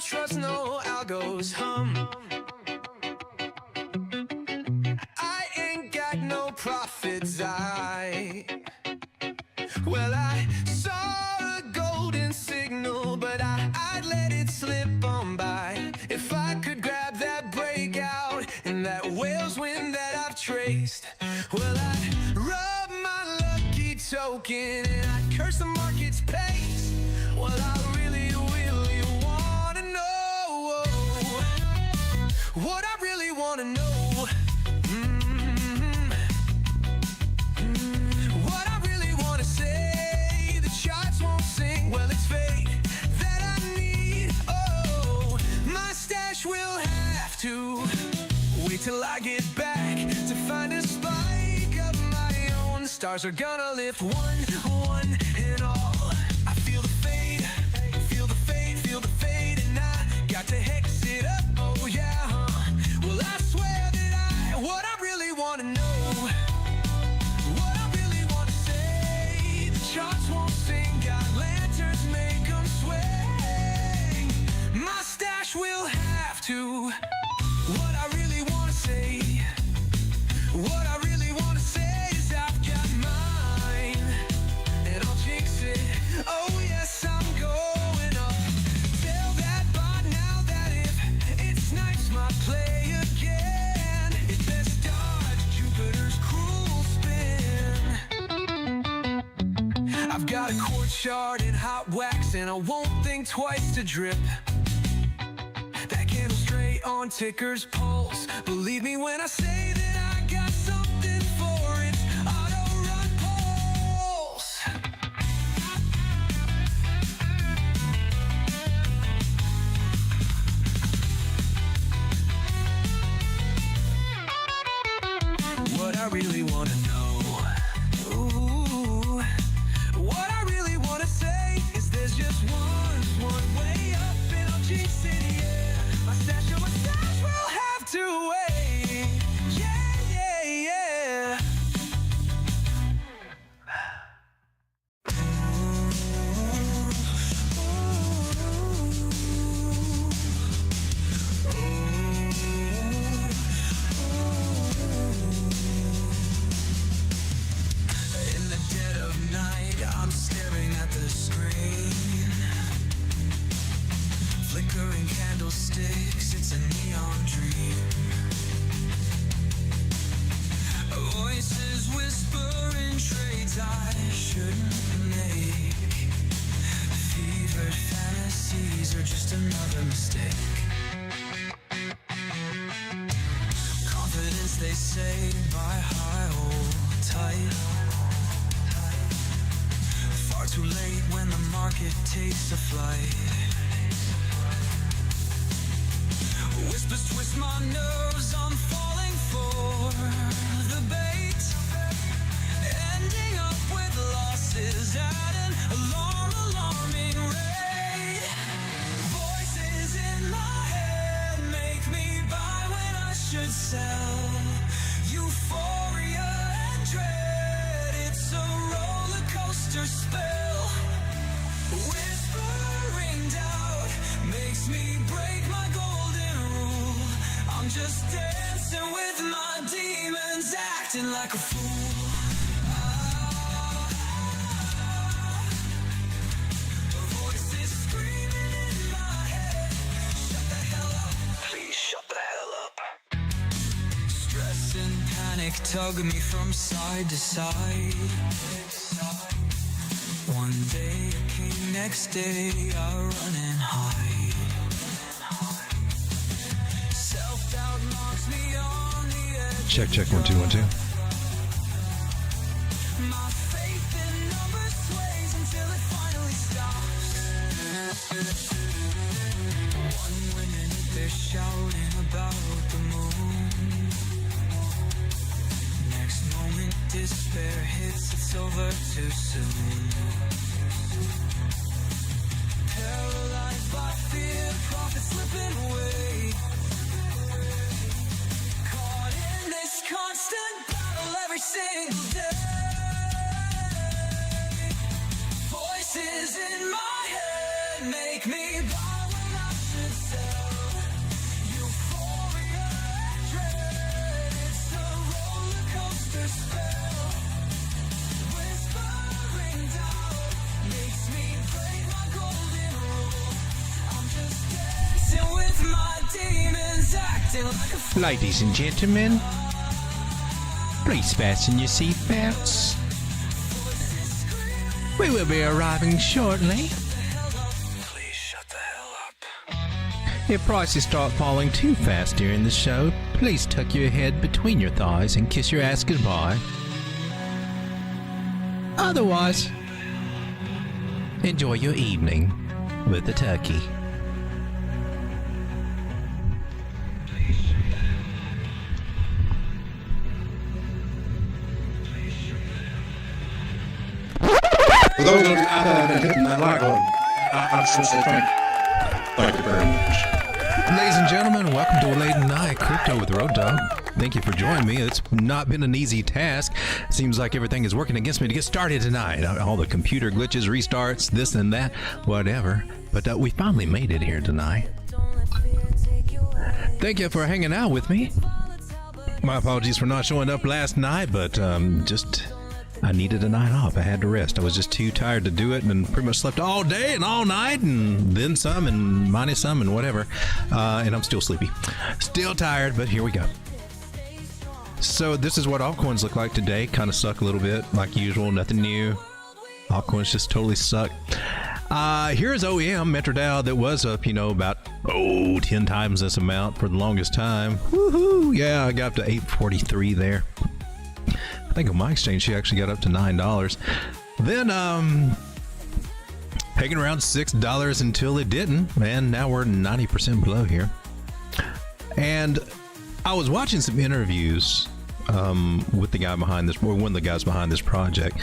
trust no algos, I ain't got no profits, well, I saw a golden signal, but I'd let it slip on by. If I could grab that breakout and that whale's wind that I've traced, well, I'd rub my lucky token and I'd curse the market's pace. Well, I really, really wanna know what I really wanna know. Well, it's fate that I need. Oh, my stash will have to wait till I get back to find a spike of my own. The stars are gonna lift one and all. I feel the fade, feel the fade, feel the fade, and I got to hex it up. Oh yeah, well, I swear that what I really want to know, what I really want to say, the charts won't sing, got lanterns make them sway. My stash will have to. What I really want to say, what I really want to say is I've got mine, and I'll jinx it. Oh yes, I'm going up. Tell that bot now that if it snipes my play again, it best dodge Jupiter's cruel spin. I've got a quartz shard and hot wax, and I won't think twice to drip that candle straight on ticker's pulse. Believe me when I say that I got something for it. Auto run pulse. What I really want to know, ooh, what I really want to say is there's just one way up, and I'll jinx it, yeah. My stash will have to wait, yeah, yeah, yeah. In the dead of night, I'm staring at the screen. Flickering candlesticks, it's a neon dream. Voices whispering trades I shouldn't make. Fevered fantasies are just another mistake. Confidence, they say, buy high, hold tight. Far too late when the market takes a flight. Whispers twist my nerves, I'm falling for the bait, ending up with losses at an alarming rate. Voices in my head make me buy when I should sell. Euphoria and dread, it's a roller coaster spell. Whispering doubt makes me break my golden rule. I'm just dancing with my demons, acting like a fool. Voices screaming in my head, shut the hell up, please shut the hell up. Stress and panic tug me from side to side. One day a king, next day I run and hide. Self-doubt knocks me on the edge. Check 1 2 1 2. My faith in numbers sways until it finally stops. One minute they're shouting about the moon. Next moment despair hits, it's over too soon. Paralyzed by fear, profit slipping away. Caught in this constant battle every single day. Voices in my head make me buy when I should Ladies and gentlemen, please fasten your seatbelts. We will be arriving shortly. Please shut the hell up. If prices start falling too fast during the show, please tuck your head between your thighs and kiss your ass goodbye. Otherwise, enjoy your evening with the turkey. For those of you out there that have been hitting that like button, I just want to say thank you very much. Ladies and gentlemen, welcome to a late night crypto with Road Dog. Thank you for joining me. It's not been an easy task. Seems like everything is working against me to get started tonight. All the computer glitches, restarts, this and that, whatever. But we finally made it here tonight. Thank you for hanging out with me. My apologies for not showing up last night, but I needed a night off. I had to rest. I was just too tired to do it and pretty much slept all day and all night and then some and minus some and whatever. And I'm still sleepy. Still tired, but here we go. So this is what altcoins look like today. Kind of suck a little bit like usual. Nothing new. Altcoins just totally suck. Here's OEM MetroDAO that was up, about 10 times this amount for the longest time. Woohoo! Yeah, I got up to 843 there. I think on my exchange she actually got up to $9. Then hanging around $6 until it didn't, and now we're 90% below here. And I was watching some interviews with the guy behind this, or one of the guys behind this project,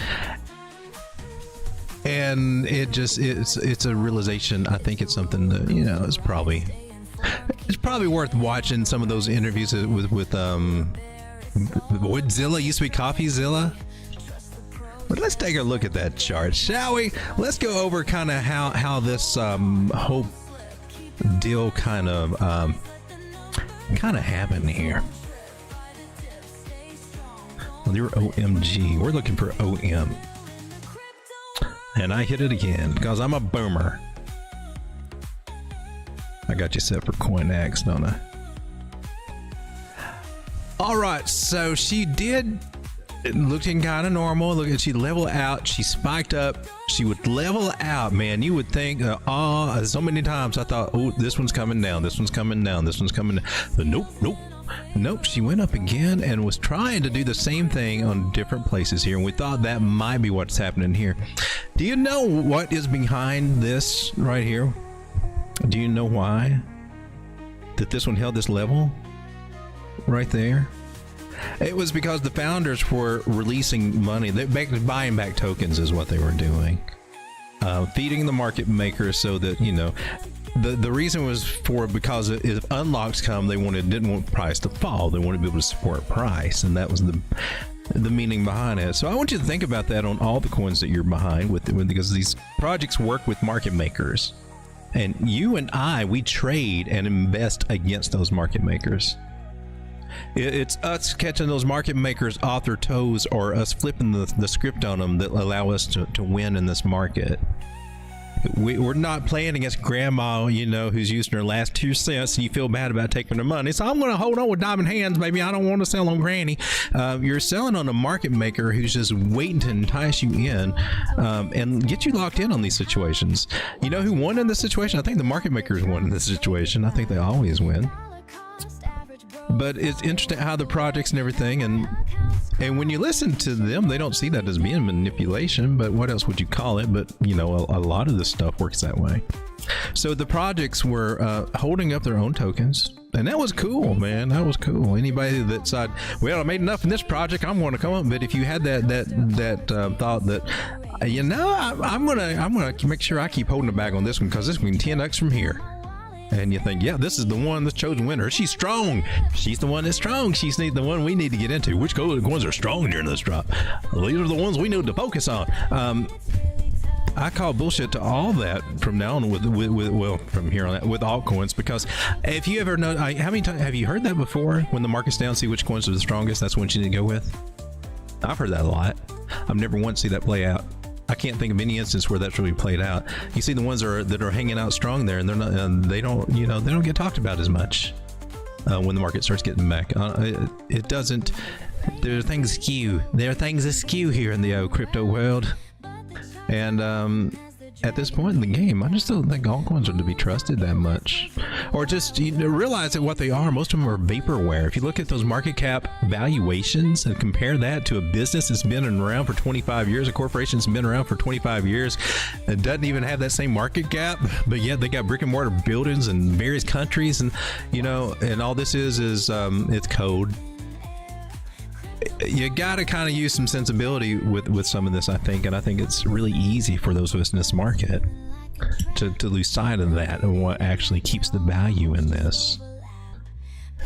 and it's a realization. I think it's something that it's probably worth watching some of those interviews with Zilla used to be CoffeeZilla. But let's take a look at that chart, shall we? Let's go over kind of how this whole deal kind of happened here. Well, you're OMG. We're looking for OM. And I hit it again because I'm a boomer. I got you set for COINEX, don't I? All right, so she did looking kind of normal. Look at she leveled out. She spiked up. She would level out, man. You would think, so many times I thought, oh, this one's coming down. This one's coming down. This one's coming down. But nope. She went up again and was trying to do the same thing on different places here. And we thought that might be what's happening here. Do you know what is behind this right here? Do you know why that this one held this level? Right there, it was because the founders were releasing money. They're buying back tokens is what they were doing, feeding the market makers so that the reason was because if unlocks come, they didn't want price to fall. They wanted to be able to support price, and that was the meaning behind it. So I want you to think about that on all the coins that you're behind with because these projects work with market makers, and you and we trade and invest against those market makers. It's us catching those market makers off their toes, or us flipping the script on them that allow us to win in this market. We're not playing against grandma, who's using her last 2 cents, and you feel bad about taking her money. So I'm going to hold on with diamond hands, baby. I don't want to sell on granny. You're selling on a market maker who's just waiting to entice you in and get you locked in on these situations. You know who won in this situation? I think the market makers won in this situation. I think they always win. But it's interesting how the projects and everything, and when you listen to them, they don't see that as being manipulation, but what else would you call it? But a lot of this stuff works that way. So the projects were holding up their own tokens, and that was cool, man. That was cool. Anybody that said, well, I made enough in this project, I'm going to come up. But if you had that thought that, I'm gonna make sure I keep holding the bag on this one because this one can 10x from here. And you think, yeah, this is the one that's chosen winner. She's strong. She's the one that's strong. She's the one we need to get into. Which coins are strong during this drop? These are the ones we need to focus on. I call bullshit to all that from now on from here on out with altcoins, because if you ever know, how many times have you heard that before? When the market's down, see which coins are the strongest. That's what you need to go with. I've heard that a lot. I've never once seen that play out. I can't think of any instance where that's really played out. You see the ones that are hanging out strong there, and they don't get talked about as much. when the market starts getting back. It doesn't. There are things askew. There are things askew here in the crypto world, and at this point in the game, I just don't think altcoins are to be trusted that much. Or just realize that what they are, most of them are vaporware. If you look at those market cap valuations and compare that to a business that's been around for 25 years, a corporation that's been around for 25 years, it doesn't even have that same market cap, but yet they got brick and mortar buildings in various countries, and and all this is it's code. You got to kind of use some sensibility with some of this, I think, and I think it's really easy for those of us in this market to lose sight of that and what actually keeps the value in this.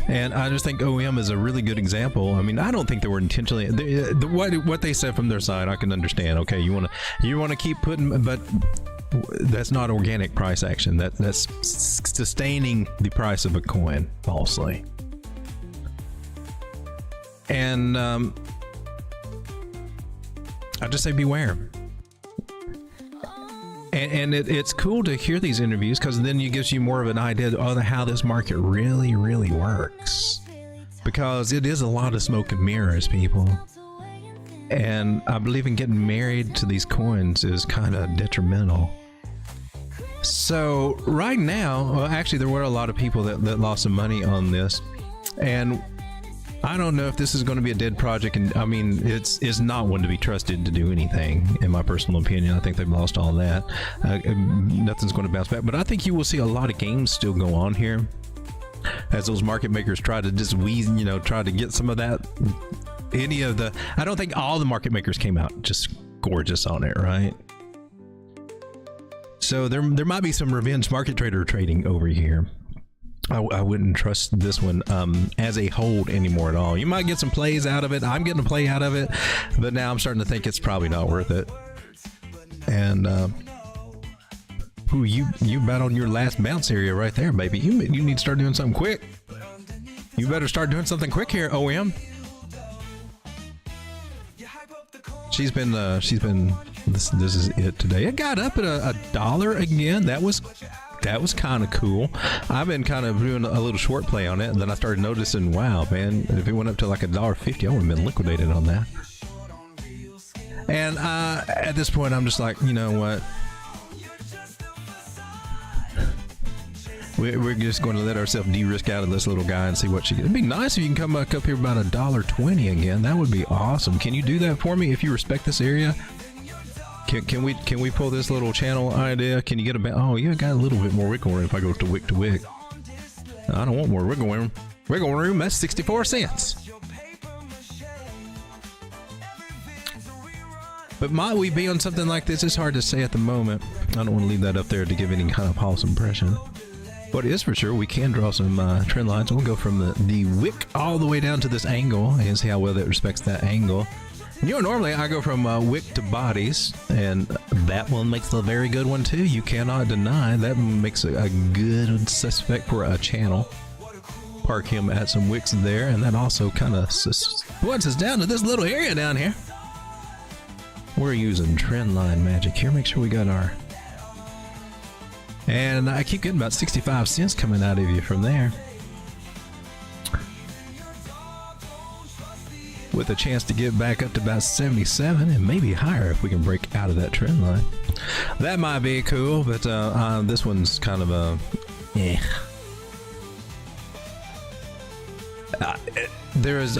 And I just think OEM is a really good example. I mean, I don't think they were intentionally what they said from their side. I can understand. Okay, you want to keep putting, but that's not organic price action. That's sustaining the price of a coin falsely. And I just say beware. And it's cool to hear these interviews, because then it gives you more of an idea of how this market really, really works. Because it is a lot of smoke and mirrors, people. And I believe in getting married to these coins is kind of detrimental. So right now, well, actually, there were a lot of people that lost some money on this. And I don't know if this is going to be a dead project, and I mean, it's not one to be trusted to do anything, in my personal opinion. I think they've lost all that. Nothing's going to bounce back, but I think you will see a lot of games still go on here as those market makers try to just try to get some of that. I don't think all the market makers came out just gorgeous on it, right? So there might be some revenge market trader trading over here. I wouldn't trust this one as a hold anymore at all. You might get some plays out of it. I'm getting a play out of it, but now I'm starting to think it's probably not worth it. And you bet on your last bounce area right there, baby. You need to start doing something quick. You better start doing something quick here, OM. She's been this is it today. It got up at a dollar again. That was kind of cool. I've been kind of doing a little short play on it, and then I started noticing, wow, man, if it went up to like $1.50, I would have been liquidated on that. And at this point, I'm just like, you know what? We're just going to let ourselves de-risk out of this little guy and see what she gets. It'd be nice if you can come back up here about $1.20 again. That would be awesome. Can you do that for me if you respect this area? Can we pull this little channel idea? Can you get oh, you got a little bit more wiggle room if I go to wick to wick. I don't want more wiggle room. Wiggle room, that's 64 cents. But might we be on something like this? It's hard to say at the moment. I don't want to leave that up there to give any kind of false impression. What is for sure, we can draw some trend lines. We'll go from the wick all the way down to this angle and see how well that respects that angle. Normally I go from wick to bodies, and that one makes a very good one too. You cannot deny that makes a good suspect for a channel. Park him at some wicks there, and that also kind of points us down to this little area down here. We're using trend line magic here. Make sure we got our... And I keep getting about 65 cents coming out of you from there, with a chance to get back up to about 77 and maybe higher if we can break out of that trend line. That might be cool, but this one's kind of a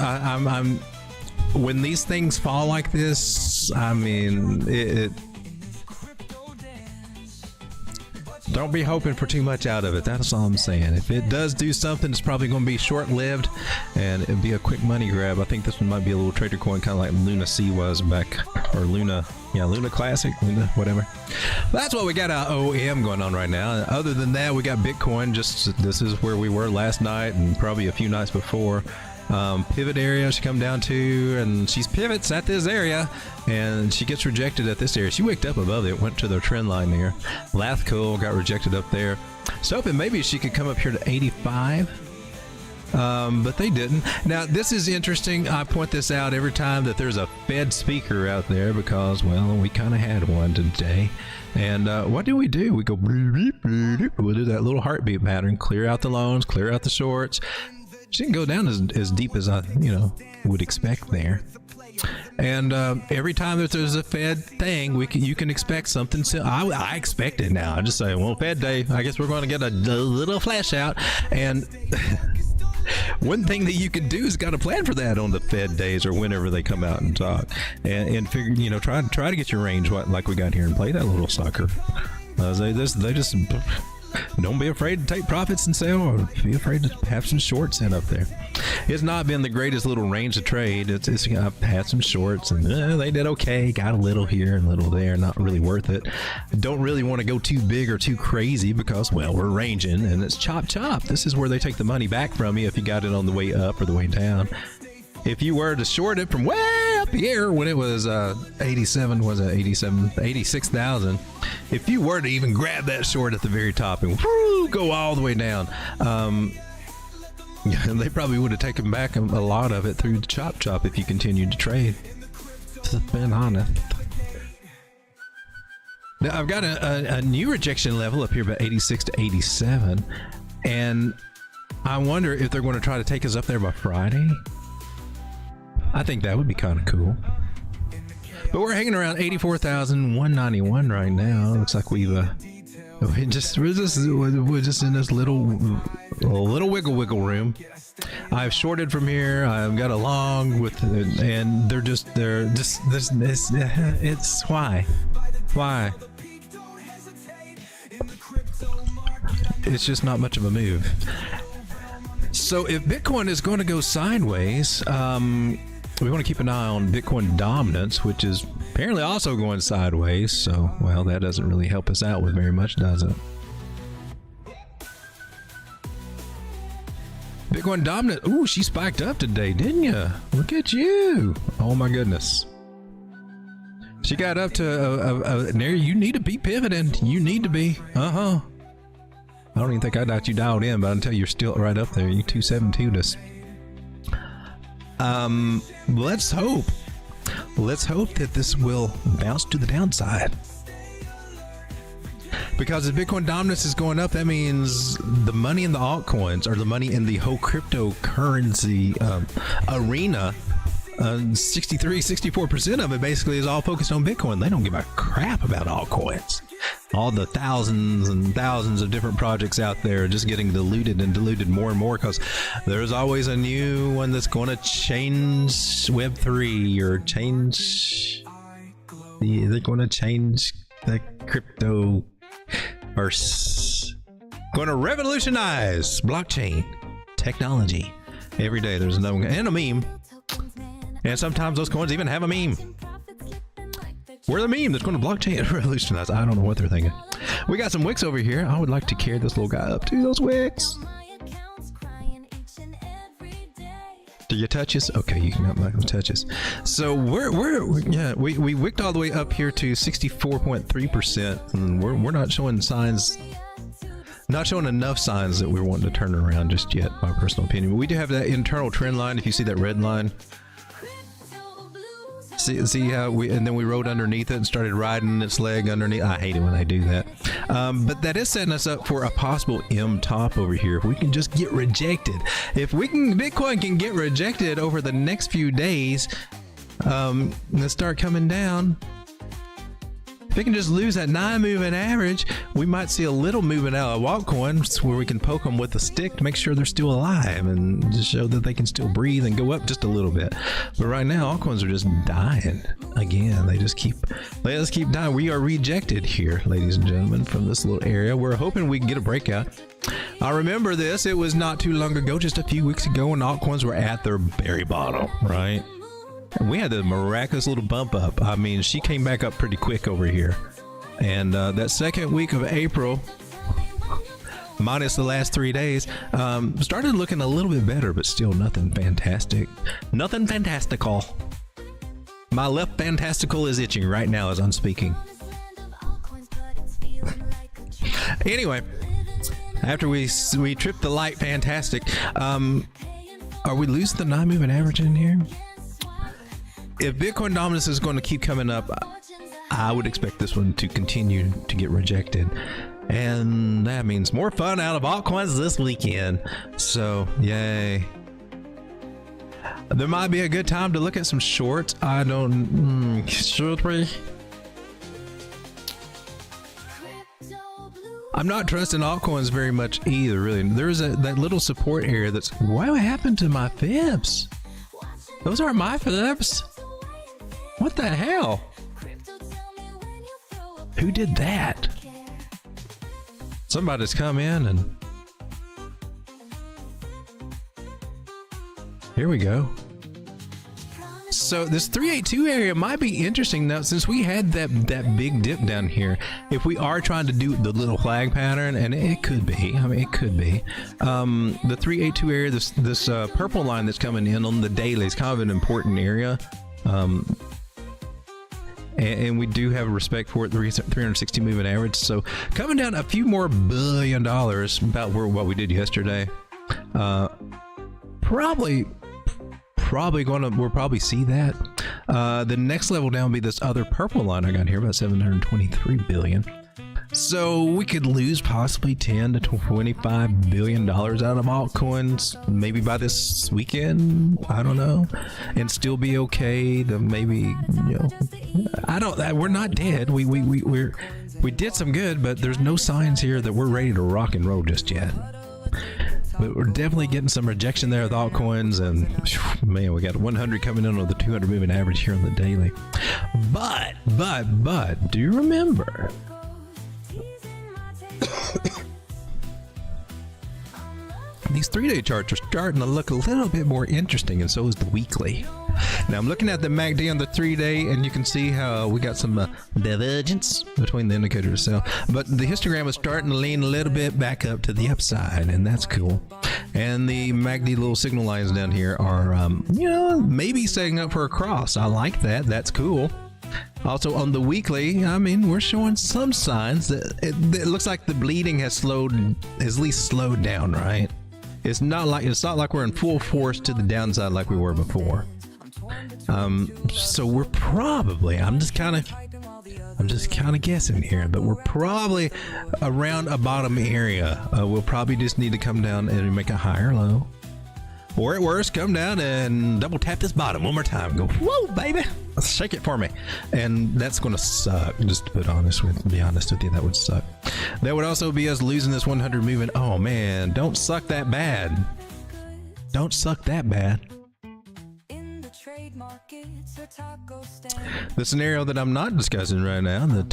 I'm when these things fall like this, I mean, don't be hoping for too much out of it. That's all I'm saying. If it does do something, it's probably going to be short-lived, and it'll be a quick money grab. I think this one might be a little trader coin, kind of like Luna C was back, or Luna Classic, Luna, whatever. That's what we got our OM going on right now. Other than that, we got Bitcoin. This is where we were last night and probably a few nights before. Pivot area she come down to, and she's pivots at this area, and she gets rejected at this area. She wicked up above it, went to the trend line there. Lathco got rejected up there. So hoping maybe she could come up here to 85, but they didn't. Now this is interesting. I point this out every time that there's a Fed speaker out there, because, well, we kind of had one today. And what do? We go, we'll do that little heartbeat pattern, clear out the loans, clear out the shorts. She didn't go down as deep as I, would expect there. And every time that there's a Fed thing, you can expect something. So I expect it now. I just say, well, Fed day, I guess we're going to get a little flash out. And one thing that you can do is got to plan for that on the Fed days or whenever they come out and talk, and figure, try to get your range like we got here and play that little sucker. They just don't be afraid to take profits and sell, or be afraid to have some shorts in up there. It's not been the greatest little range to trade. I've had some shorts and they did okay. Got a little here and a little there. Not really worth it. Don't really want to go too big or too crazy because, well, we're ranging and it's chop. This is where they take the money back from you if you got it on the way up or the way down. If you were to short it from way up here when it was 86,000, if you were to even grab that short at the very top and go all the way down, they probably would have taken back a lot of it through the chop if you continued to trade. To be honest. Now I've got a new rejection level up here about 86 to 87, and I wonder if they're going to try to take us up there by Friday. I think that would be kind of cool. But we're hanging around 84,191 right now. Looks like we're just in this little wiggle room. I've shorted from here. I've got a long with, and it's why. It's just not much of a move. So if Bitcoin is going to go sideways, we want to keep an eye on Bitcoin dominance, which is apparently also going sideways. So, well, that doesn't really help us out with very much, does it? Bitcoin dominant. Ooh, she spiked up today, didn't you? Look at you. Oh my goodness. She got up to there. You need to be pivoting. You need to be. I don't even think I got you dialed in, but I can tell you're still right up there. You 272 this. Let's hope that this will bounce to the downside. Because if Bitcoin dominance is going up, that means the money in the altcoins, or the money in the whole cryptocurrency arena, 64% of it basically is all focused on Bitcoin. They don't give a crap about altcoins. All the thousands and thousands of different projects out there are just getting diluted more and more, because there's always a new one that's going to change Web3 or they're going to change the crypto verse. Going to revolutionize blockchain technology. Every day there's another one and a meme. And sometimes those coins even have a meme. We're the meme that's going to blockchain revolutionize. I don't know what they're thinking. We got some wicks over here. I would like to carry this little guy up to those wicks. Do you touch us? Okay, you can not touch us. So we wicked all the way up here to 64.3%, and we're not showing signs. Not showing enough signs that we're wanting to turn it around just yet, my personal opinion. But we do have that internal trend line. If you see that red line, see how and then we rode underneath it and started riding its leg underneath. I hate it when they do that. But that is setting us up for a possible M top over here. If we can just get rejected, Bitcoin can get rejected over the next few days, and start coming down. If we can just lose that 9 moving average, we might see a little movement out of altcoins where we can poke them with a stick to make sure they're still alive and just show that they can still breathe and go up just a little bit. But right now, altcoins are just dying again. They just keep dying. We are rejected here, ladies and gentlemen, from this little area. We're hoping we can get a breakout. I remember this. It was not too long ago, just a few weeks ago, when altcoins were at their very bottom, right? And we had the miraculous little bump up. I mean, she came back up pretty quick over here. And that second week of April, minus the last 3 days, started looking a little bit better, but still nothing fantastic. Nothing fantastical. My left fantastical is itching right now as I'm speaking. Anyway, after we tripped the light fantastic, are we losing the 9 moving average in here? If Bitcoin dominance is going to keep coming up, I would expect this one to continue to get rejected. And that means more fun out of altcoins this weekend. So, yay. There might be a good time to look at some shorts. I don't. Should we? I'm not trusting altcoins very much either, really. There's that little support area that's. What happened to my fibs? Those aren't my fibs. What the hell? Who did that? Somebody's come in and. Here we go. So this 382 area might be interesting now, since we had that big dip down here. If we are trying to do the little flag pattern, and it could be, I mean, it could be. The 382 area, this purple line that's coming in on the daily is kind of an important area. And we do have a respect for it, the 360 moving average. So coming down a few more $1 billion, about what we did yesterday. We'll probably see that. The next level down will be this other purple line I got here, about 723 billion. So we could lose possibly 10 to 25 billion dollars out of altcoins, maybe by this weekend. I don't know, and still be okay to maybe, we're not dead. We did some good, but there's no signs here that we're ready to rock and roll just yet. But we're definitely getting some rejection there with altcoins, and man, we got 100 coming in on the 200 moving average here on the daily. But, do you remember? These 3-day charts are starting to look a little bit more interesting, and so is the weekly. Now I'm looking at the MACD on the 3-day, and you can see how we got some divergence between the indicators. So, but the histogram is starting to lean a little bit back up to the upside, and that's cool. And the MACD little signal lines down here are, maybe setting up for a cross. I like that. That's cool. Also on the weekly, I mean, we're showing some signs that it looks like the bleeding has at least slowed down, right? It's not like we're in full force to the downside like we were before. So we're probably, I'm just kind of guessing here, but we're probably around a bottom area. We'll probably just need to come down and make a higher low, or at worst, come down and double tap this bottom one more time. Go, whoa, baby, shake it for me. And that's going to suck. Just to be honest with you, that would suck. That would also be us losing this 100 movement. Oh man, don't suck that bad. Don't suck that bad. The scenario that I'm not discussing right now, that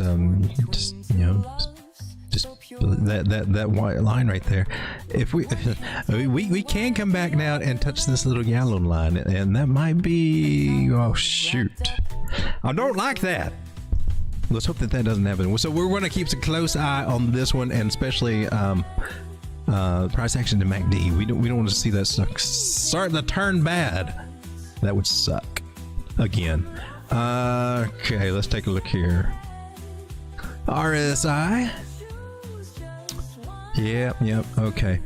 just that white line right there. If we can come back now and touch this little yellow line, and that might be, oh shoot, I don't like that. Let's hope that doesn't happen. So we're going to keep a close eye on this one, and especially price action to MACD. We don't want to see that starting to turn bad. That would suck again. Okay, let's take a look here. RSI. Yep, okay.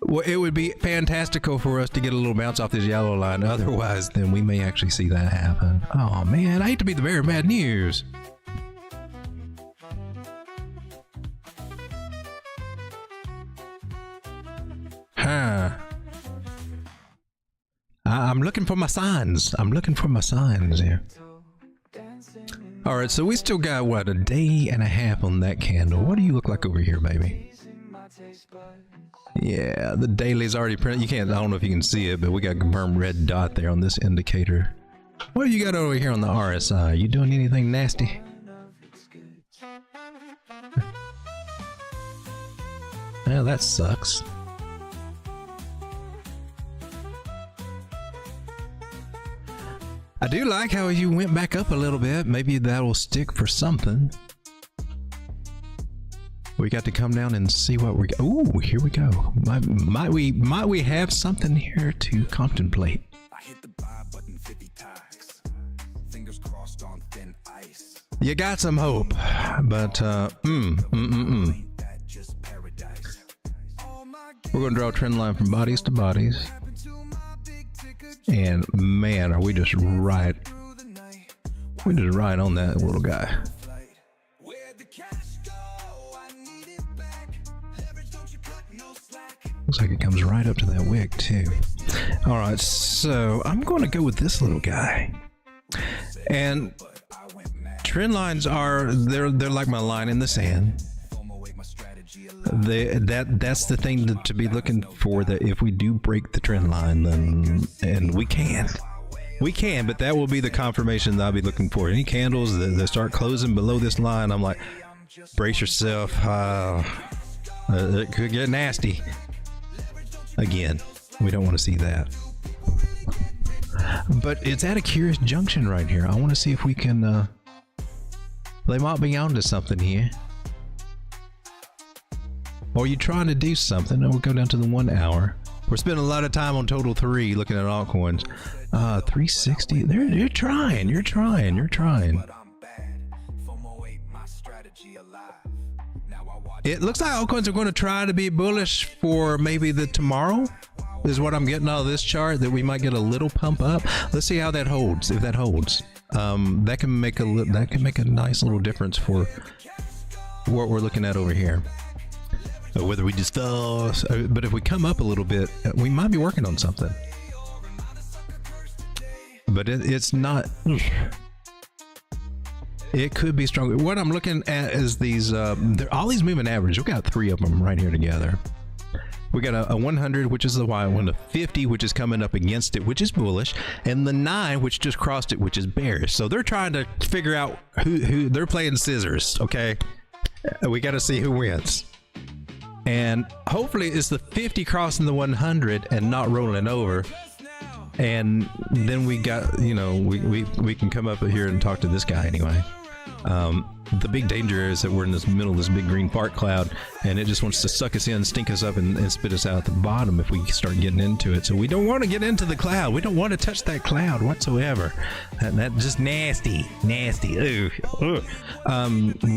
Well, it would be fantastical for us to get a little bounce off this yellow line. Otherwise, then we may actually see that happen. Oh man, I hate to be the bearer of bad news. I'm looking for my signs. Here. All right, so we still got, what, a day and a half on that candle. What do you look like over here, baby? Yeah, the daily's already printed. You can't, I don't know if you can see it, but we got a confirmed red dot there on this indicator. What do you got over here on the RSI? You doing anything nasty? Well, that sucks. I do like how you went back up a little bit. Maybe that'll stick for something. We got to come down and see what we got. Ooh, here we go. Might we have something here to contemplate? I hit the buy button 50 times. Fingers crossed on thin ice. You got some hope, but we're gonna draw a trend line from bodies to bodies. And man, are we just right on that little guy. Looks like it comes right up to that wick too. All right, so I'm going to go with this little guy. And trend lines they're like my line in the sand. That's the thing to be looking for. That if we do break the trend line, then and we can, but that will be the confirmation that I'll be looking for. Any candles that start closing below this line, I'm like, brace yourself. It could get nasty. Again, we don't want to see that. But it's at a curious junction right here. I want to see if we can. They might be onto something here. Or are you trying to do something? And we'll go down to the 1 hour. We're spending a lot of time on Total 3 looking at altcoins. 360. You're trying. It looks like altcoins are going to try to be bullish for maybe the tomorrow. Is what I'm getting out of this chart, that we might get a little pump up. Let's see how that holds. If that holds, that can make a nice little difference for what we're looking at over here. Whether we just but if we come up a little bit, we might be working on something. But it's not. It could be stronger. What I'm looking at is these. All these moving averages. We got 3 of them right here together. We got a 100, which is the Y one, a 50, which is coming up against it, which is bullish, and the 9, which just crossed it, which is bearish. So they're trying to figure out who they're playing scissors. Okay, we got to see who wins. And hopefully it's the 50 crossing the 100 and not rolling over. And then we got, we can come up here and talk to this guy anyway. The big danger is that we're in this middle of this big green fart cloud, and it just wants to suck us in, stink us up, and spit us out at the bottom if we start getting into it. So we don't want to get into the cloud. We don't want to touch that cloud whatsoever. That just nasty. Ooh.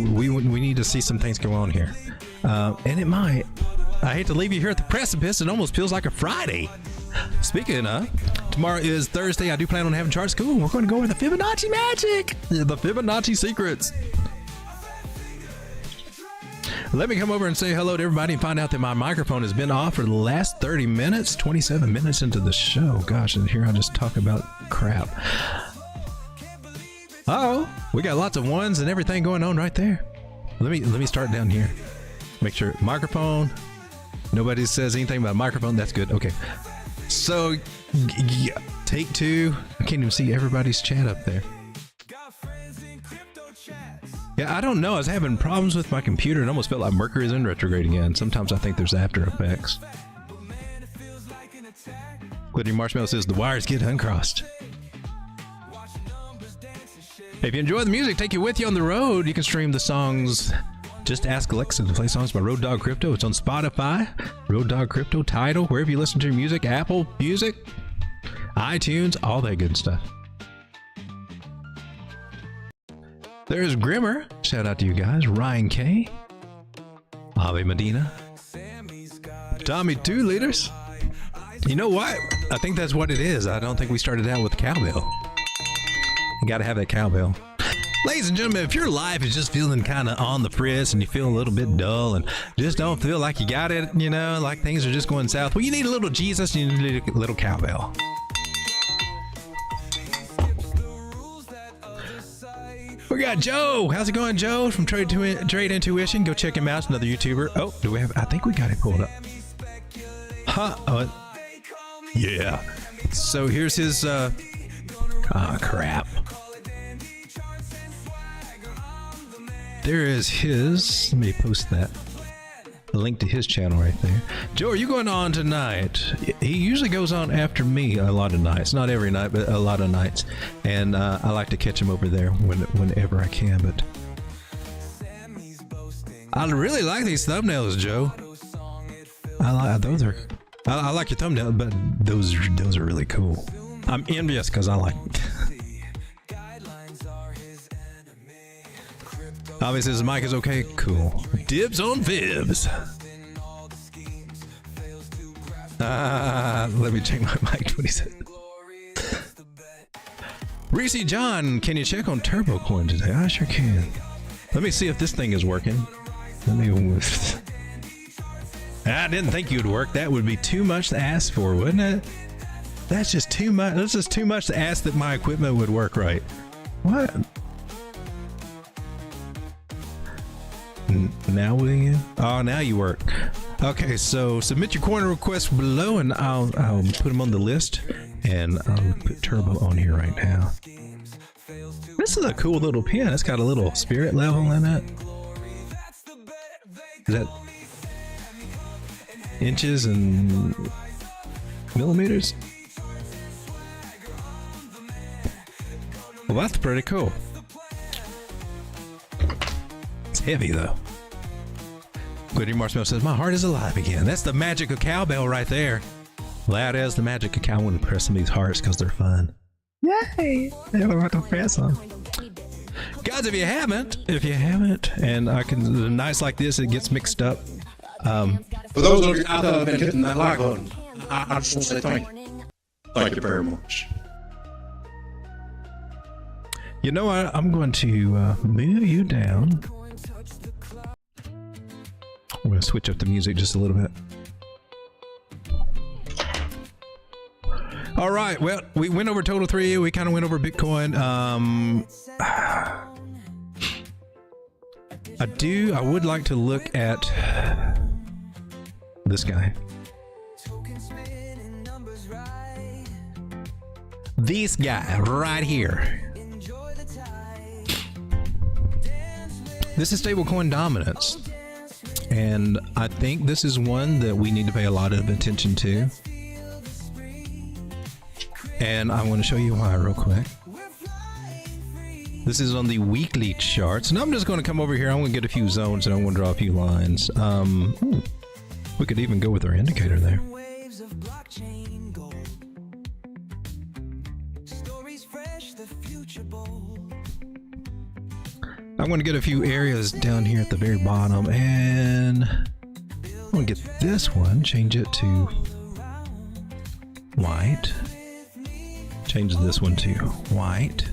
We need to see some things go on here. And it might. I hate to leave you here at the precipice. It almost feels like a Friday. Speaking of, tomorrow is Thursday. I do plan on having chart school. We're going to go over the Fibonacci magic, the Fibonacci secrets. Let me come over and say hello to everybody and find out that my microphone has been off for the last 30 minutes, 27 minutes into the show. Gosh, and here I just talk about crap. Uh-oh, we got lots of ones and everything going on right there. Let me start down here. Make sure microphone. Nobody says anything about microphone. That's good. Okay. So, yeah, take 2. I can't even see everybody's chat up there. Yeah, I don't know. I was having problems with my computer. It almost felt like Mercury's in retrograde again. Sometimes I think there's after effects. Glittery Marshmallow says the wires get uncrossed. If you enjoy the music, take you with you on the road. You can stream the songs. Just ask Alexa to play songs by Road Dogg Crypto. It's on Spotify, Road Dogg Crypto, Tidal, wherever you listen to your music, Apple Music, iTunes, all that good stuff. There's Grimmer. Shout out to you guys. Ryan K. Ave Medina. Tommy 2 Liters. You know what? I think that's what it is. I don't think we started out with cowbell. You got to have that cowbell. Ladies and gentlemen, if your life is just feeling kind of on the fritz and you feel a little bit dull and just don't feel like you got it, like things are just going south, well, you need a little Jesus and you need a little cowbell. We got Joe. How's it going, Joe? From Trade Intuition. Go check him out. It's another YouTuber. Oh, do we have? I think we got it pulled up. Huh? Yeah. So here's his. Crap. There is his. Let me post that. A link to his channel right there. Joe, are you going on tonight? He usually goes on after me a lot of nights. Not every night, but a lot of nights. And I like to catch him over there whenever I can. But I really like these thumbnails, Joe. I like your thumbnail, but those are really cool. I'm envious because I like. Obviously, his mic is okay. Cool. Dibs on fibs. Let me check my mic. What he said. Reese John, can you check on Turbo Coin today? I sure can. Let me see if this thing is working. I didn't think you'd work. That would be too much to ask for, wouldn't it? That's just too much. That's just too much to ask that my equipment would work right. What? Now will you? Oh, now you work. Okay, so submit your coin requests below, and I'll put them on the list, and I'll put Turbo on here right now. This is a cool little pin. It's got a little spirit level in it. Is that inches and millimeters? Well, that's pretty cool. It's heavy though. Glittery Marshmallow says, my heart is alive again. That's the magic of cowbell right there. Loud as the magic of cow. I want to press some of these hearts because they're fun. Yay! I don't have to press them. Guys, if you haven't, and I can, nights like this, it gets mixed up. For those of you out there that have been hitting that like button, I just want to say thank you. Thank you very much. You know what? I'm going to move you down. We're going to switch up the music just a little bit. All right. Well, we went over Total 3. We kind of went over Bitcoin. I would like to look at this guy. This guy right here. This is stablecoin dominance. And I think this is one that we need to pay a lot of attention to. And I want to show you why real quick. This is on the weekly charts. And I'm just going to come over here. I'm going to get a few zones and I'm going to draw a few lines. We could even go with our indicator there. I'm going to get a few areas down here at the very bottom, and I'm going to get this one, change it to white, change this one to white.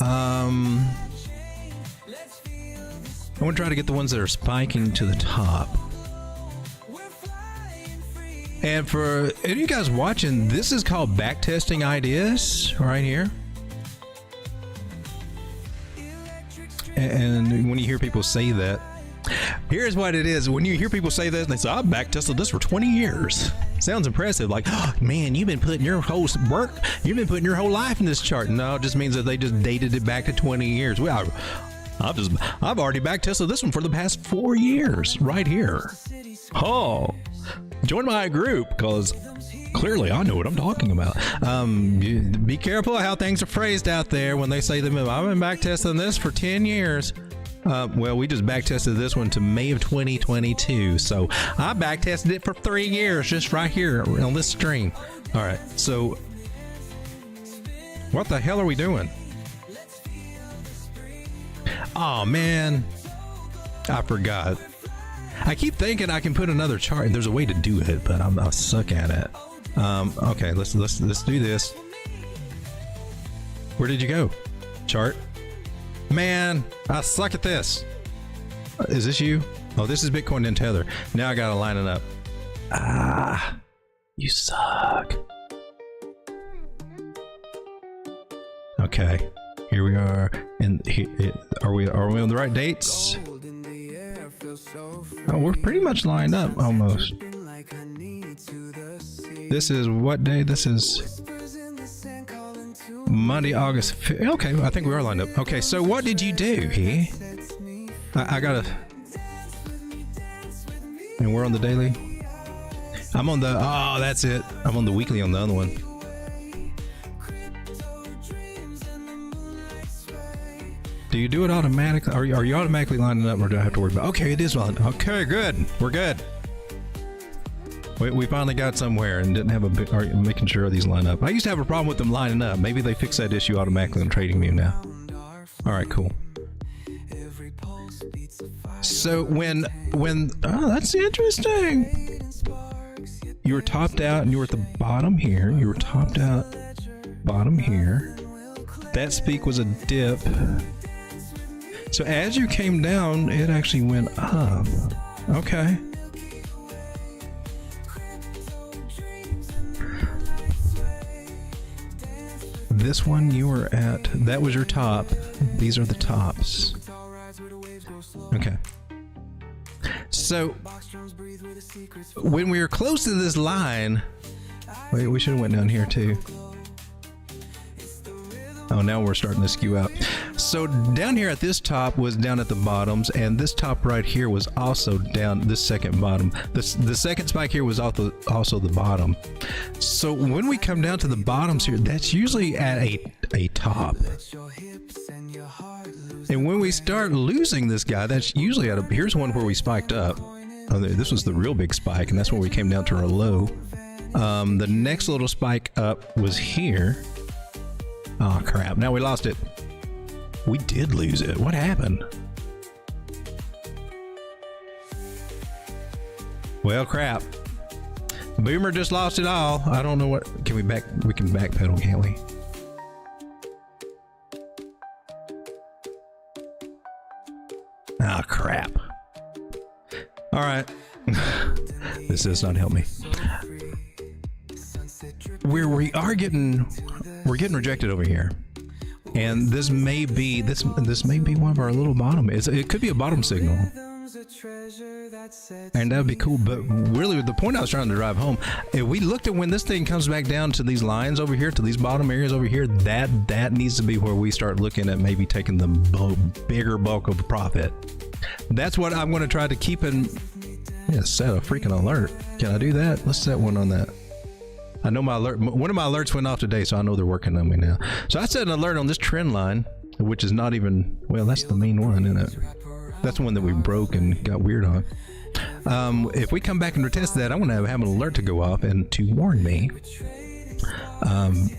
I want to try to get the ones that are spiking to the top. And for any of you guys watching, this is called backtesting ideas right here. And when you hear people say that, here's what it is. When you hear people say that, and they say, I've backtested this for 20 years. Sounds impressive. Like, oh, man, you've been putting your whole work, you've been putting your whole life in this chart. No, it just means that they just dated it back to 20 years. Well, I've already backtested this one for the past 4 years right here. Oh, join my group because clearly I know what I'm talking about. Be careful how things are phrased out there when they say that I've been backtesting this for 10 years. Well, we just backtested this one to May of 2022. So I backtested it for 3 years just right here on this stream. All right. So what the hell are we doing? Oh, man. I forgot. I keep thinking I can put another chart. There's a way to do it, but I suck at it. Okay, let's do this. Where did you go? Chart. Man, I suck at this. Is this you? Oh, this is Bitcoin and Tether. Now I gotta line it up. Ah, you suck. Okay, here we are. And are we on the right dates? Oh, we're pretty much lined up almost. This is what day? This is Monday, August 5th. Okay, I think we are lined up. Okay, so what did you do here? I gotta... And we're on the daily? I'm on the... Oh, that's it. I'm on the weekly on the other one. Do you do it automatically? Are you automatically lining up, or do I have to worry about? Okay, it is on. Okay, good. We're good. We finally got somewhere and didn't have a big. Making sure these line up. I used to have a problem with them lining up. Maybe they fixed that issue automatically on TradingView now. All right, cool. So when oh, that's interesting. You were topped out and you were at the bottom here. You were topped out, bottom here. That peak was a dip. So as you came down, it actually went up. Okay. this one you were at, that was your top. These are the tops. Okay. So when we were close to this line, wait, we should have went down here too. Oh, now we're starting to skew out. So down here at this top was down at the bottoms, and this top right here was also down this second bottom. The second spike here was also the bottom. So when we come down to the bottoms here, that's usually at a top. And when we start losing this guy, that's usually at a, here's one where we spiked up. Oh, this was the real big spike, and that's when we came down to our low. The next little spike up was here. Oh crap, now we lost it. We did lose it. What happened? Well, crap. Boomer just lost it all. I don't know what, can we can backpedal, can't we? Ah, crap. All right. This does not help me. We are getting rejected over here, and this may be one of our little bottom. It could be a bottom signal, and that would be cool. But really, the point I was trying to drive home, if we looked at when this thing comes back down to these lines over here, to these bottom areas over here, that needs to be where we start looking at maybe taking the bigger bulk of profit. That's what I'm going to try to keep in. Yeah, set a freaking alert. Can I do that? Let's set one on that. I know my alert, one of my alerts went off today, so I know they're working on me now. So I set an alert on this trend line, which is not even, well, that's the main one, isn't it? That's the one that we broke and got weird on. If we come back and retest that, I want to have an alert to go off and to warn me,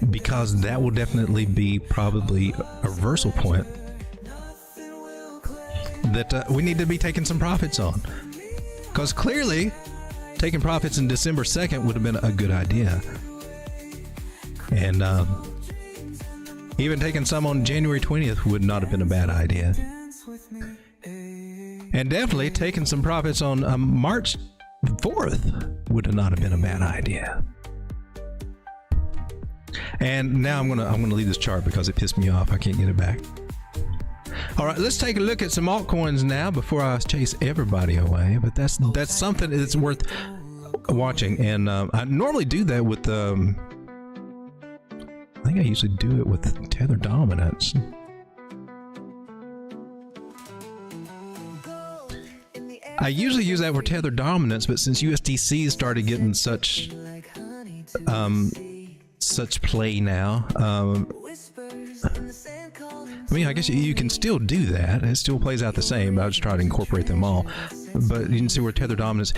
because that will definitely be probably a reversal point that we need to be taking some profits on. Because clearly, taking profits in December 2nd would have been a good idea. And even taking some on January 20th would not have been a bad idea. And definitely taking some profits on March 4th would not have been a bad idea. And now I'm gonna leave this chart because it pissed me off. I can't get it back. All right, let's take a look at some altcoins now before I chase everybody away. But that's something that's worth watching, and I normally do that with I think I usually do it with Tether Dominance. I usually use that for Tether Dominance, but since USDC started getting such play now, I mean, I guess you can still do that. It still plays out the same. I just try to incorporate them all. But you can see where Tether Dominance,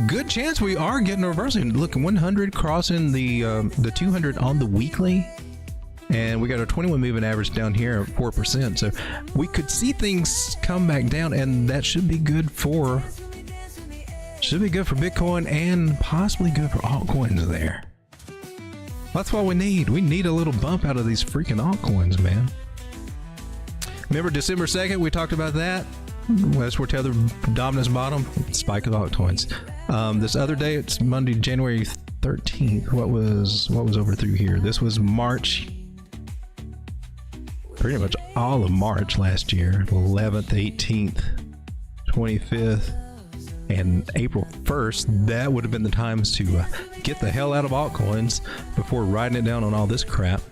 good chance we are getting a reversal. Look, 100 crossing the 200 on the weekly, and we got our 21 moving average down here at 4%. So we could see things come back down, and that should be good for Bitcoin and possibly good for altcoins there. That's what we need. We need a little bump out of these freaking altcoins, man. Remember December 2nd, we talked about that? That's where Tether Dominance bottom, spike of altcoins. This other day, it's Monday, January 13th. What was over through here? This was March, pretty much all of March last year, 11th, 18th, 25th, and April 1st. That would have been the times to get the hell out of altcoins before riding it down on all this crap.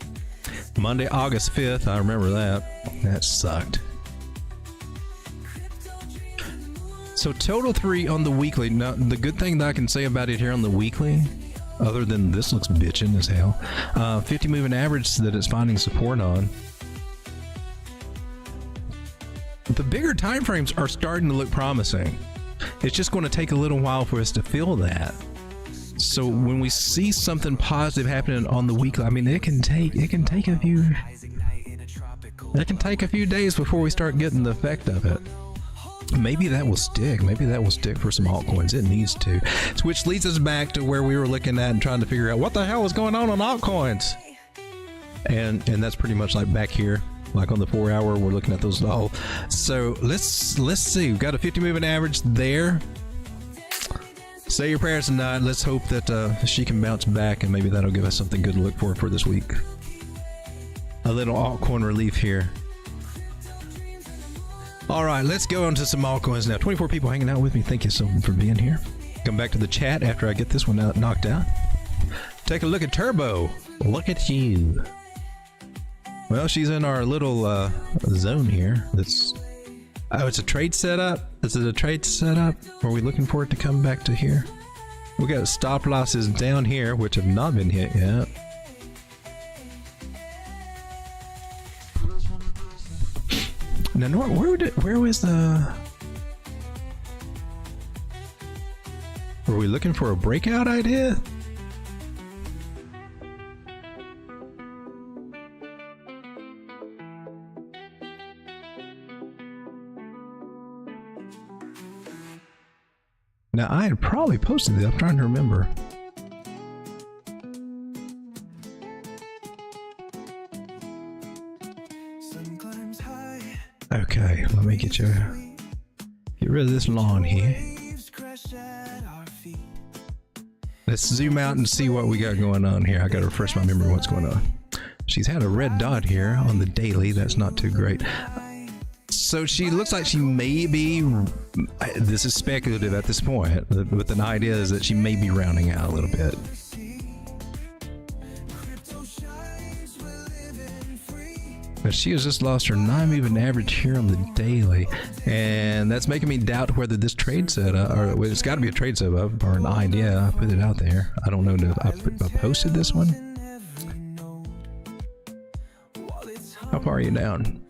Monday, August 5th, I remember that. That sucked. So total 3 on the weekly. Now, the good thing that I can say about it here on the weekly, other than this looks bitchin' as hell, 50 moving average that it's finding support on. The bigger time frames are starting to look promising. It's just going to take a little while for us to feel that. So when we see something positive happening on the weekly, I mean, it can take a few days before we start getting the effect of it. Maybe that will stick. Maybe that will stick for some altcoins. It needs to. Which leads us back to where we were looking at and trying to figure out what the hell is going on altcoins. And that's pretty much like back here, like on the 4 hour, we're looking at those all. So let's see. We've got a 50 moving average there. Say your prayers tonight. Let's hope that she can bounce back, and maybe that'll give us something good to look for this week. A little altcoin relief here. All right, let's go on to some altcoins now. 24 people hanging out with me. Thank you so much for being here. Come back to the chat after I get this one knocked out. Take a look at Turbo. Look at you. Well, she's in our little zone here. It's a trade setup. Is it a trade setup? Are we looking for it to come back to here? We got stop losses down here, which have not been hit yet. Now, where was the? Were we looking for a breakout idea? Now, I had probably posted that. I'm trying to remember. Okay, let me get rid of this lawn here. Let's zoom out and see what we got going on here. I gotta refresh my memory what's going on. She's had a red dot here on the daily. That's not too great. So she looks like she may be, this is speculative at this point, but the idea is that she may be rounding out a little bit. But she has just lost her 9-moving average here on the daily, and that's making me doubt whether this trade setup, or well, it's got to be a trade setup or an idea. I put it out there. I don't know if I posted this one. How far are you down?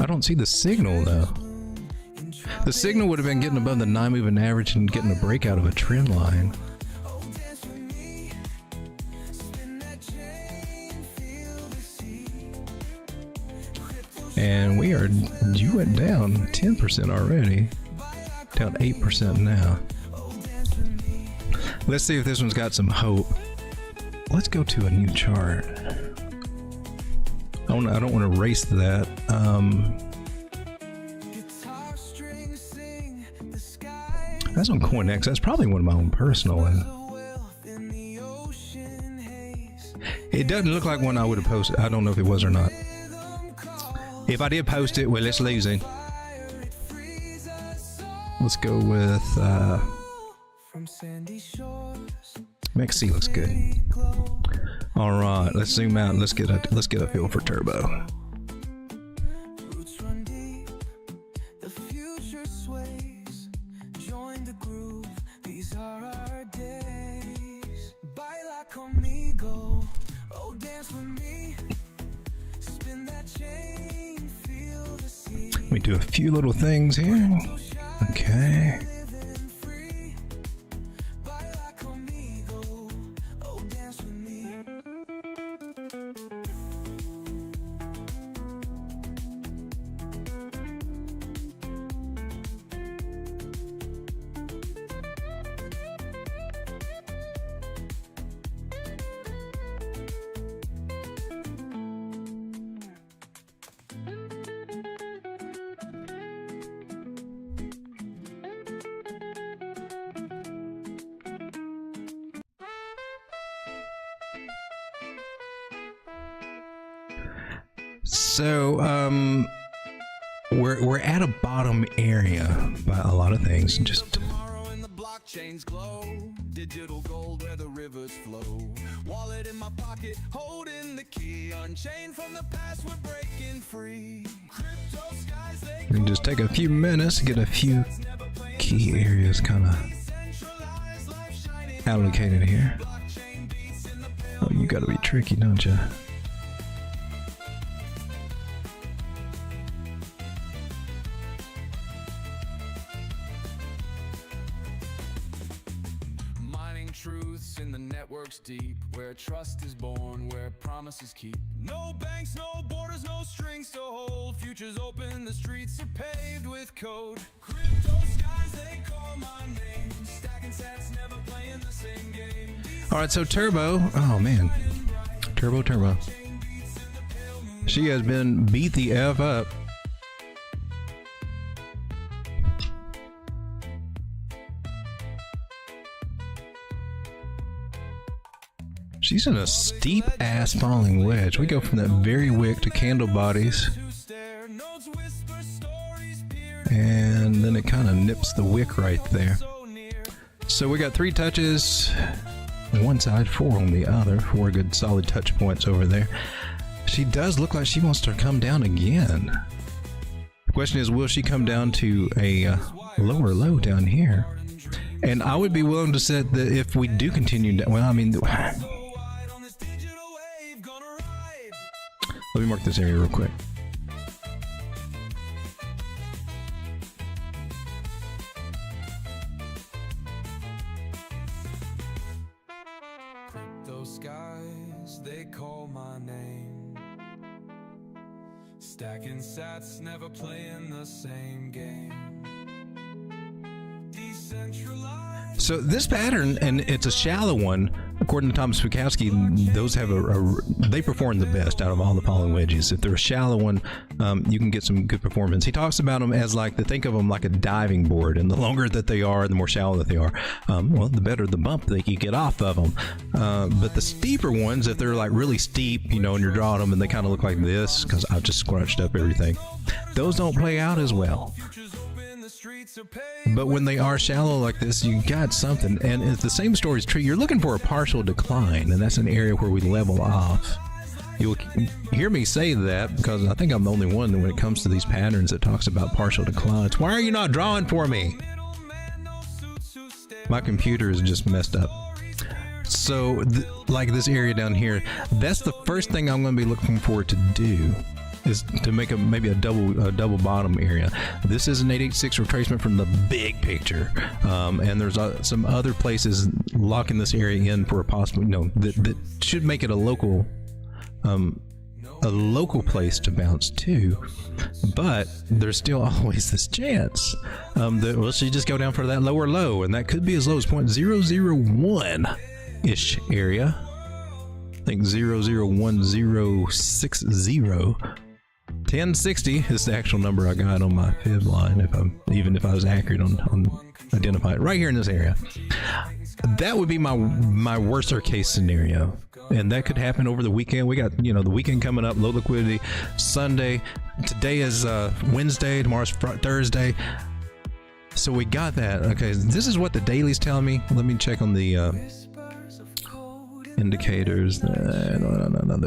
I don't see the signal though. The signal would have been getting above the 9-moving average and getting a breakout of a trend line. And you went down 10% already. Down 8% now. Let's see if this one's got some hope. Let's go to a new chart. I don't want to race that. That's on CoINEX. That's probably one of my own personal ones. It doesn't look like one I would have posted. I don't know if it was or not. If I did post it, well, it's losing. Let's go with Mexi looks good. All right, let's zoom out and let's get a feel for Turbo. Let me do a few little things here. Okay. So, we're at a bottom area by a lot of things. Just digital gold where the rivers flow. Wallet in my pocket, holding the key. Unchained from the past, we're breaking free. Crypto skies, we can just take a few minutes to get a few key areas kind of allocated here. Oh, you got to be tricky, don't you? Truths in the networks deep, where trust is born, where promises keep. No banks, no borders, no strings to hold. Futures open, the streets are paved with code. Crypto skies, they call my name. Stacking sats, never playing the same game. All right, so Turbo, oh man, Turbo. She has been beat the F up. She's in a steep ass falling wedge. We go from that very wick to candle bodies, and then it kind of nips the wick right there. So we got 3 touches on one side, 4 on the other. 4 good solid touch points over there. She does look like she wants to come down again. The question is, will she come down to a lower low down here? And I would be willing to set that if we do continue down, well, I mean, let me mark this area real quick. Those skies, they call my name. Stacking sats, never playing the same game. Decentralized. So this pattern, and it's a shallow one, according to Thomas Bukowski, those have they perform the best out of all the falling wedges. If they're a shallow one, you can get some good performance. He talks about them as like, think of them like a diving board, and the longer that they are, the more shallow that they are, well, the better the bump that you get off of them. But the steeper ones, if they're like really steep, you know, and you're drawing them and they kind of look like this, because I've just scrunched up everything, those don't play out as well. But when they are shallow like this, you got something. And if the same story is true, you're looking for a partial decline, and that's an area where we level off. You'll hear me say that because I think I'm the only one when it comes to these patterns that talks about partial declines. Why are you not drawing for me? My computer is just messed up. So like this area down here, that's the first thing I'm going to be looking forward to do, is to make maybe a double bottom area. This is an 886 retracement from the big picture, and there's some other places locking this area in for a possible, you know, that should make it a local place to bounce to. But there's still always this chance that, well, she just go down for that lower low, and that could be as low as 0.001 ish area. I think 0.01060. 1060 is the actual number I got on my fib line, if I was accurate on identifying it right here in this area. That would be my worst case scenario, and that could happen over the weekend. We got, you know, the weekend coming up, low liquidity Sunday. Today is Wednesday, tomorrow's Thursday, so we got that. Okay, this is what the daily's telling me. Let me check on the indicators. No,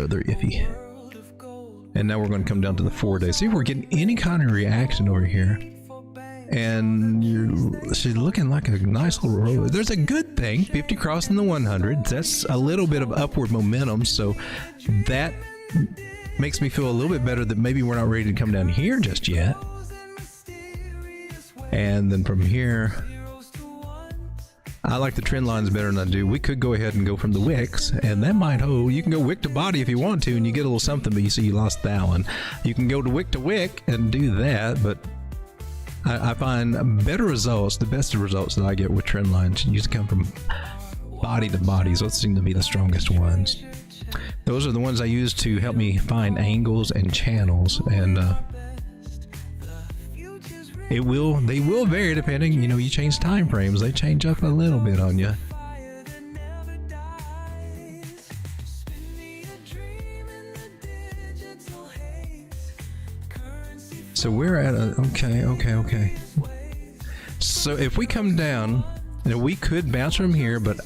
they're iffy. And now we're going to come down to the 4-day. See if we're getting any kind of reaction over here. And she's looking like a nice little roll. There's a good thing, 50 crossing the 100. That's a little bit of upward momentum. So that makes me feel a little bit better that maybe we're not ready to come down here just yet. And then from here, I like the trend lines better than I do. We could go ahead and go from the wicks, and that might hold. You can go wick to body if you want to, and you get a little something, but you see you lost that one. You can go to wick and do that, but I find better results, the best results that I get with trend lines usually come from body to bodies. Those seem to be the strongest ones. Those are the ones I use to help me find angles and channels, and they will vary depending, you know, you change time frames, they change up a little bit on you. So we're at okay. So if we come down, you know, we could bounce from here, but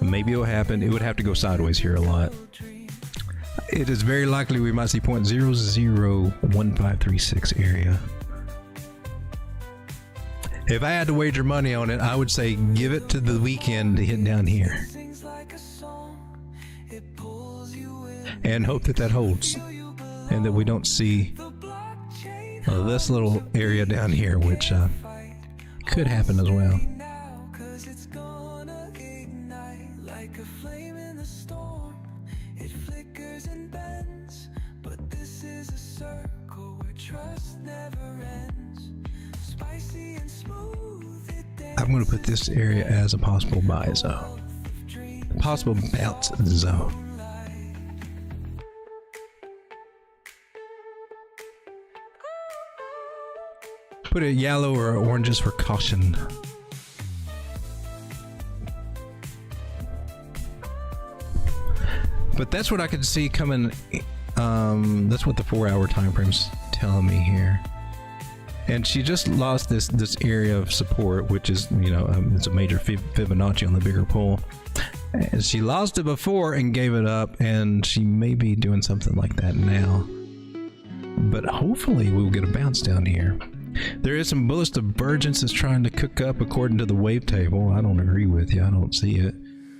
maybe it'll happen. It would have to go sideways here a lot. It is very likely we might see 0.001536 area. If I had to wager money on it, I would say give it to the weekend to hit down here. And hope that holds. And that we don't see this little area down here, which could happen as well. I'm going to put this area as a possible buy zone, possible bounce zone. Put it yellow or orange just for caution. But that's what I could see coming. That's what the 4-hour time frame's telling me here. And she just lost this area of support, which is, you know, it's a major Fibonacci on the bigger pull. And she lost it before and gave it up, and she may be doing something like that now. But hopefully we'll get a bounce down here. There is some bullish divergence that's trying to cook up according to the wave table. I don't agree with you. I don't see it.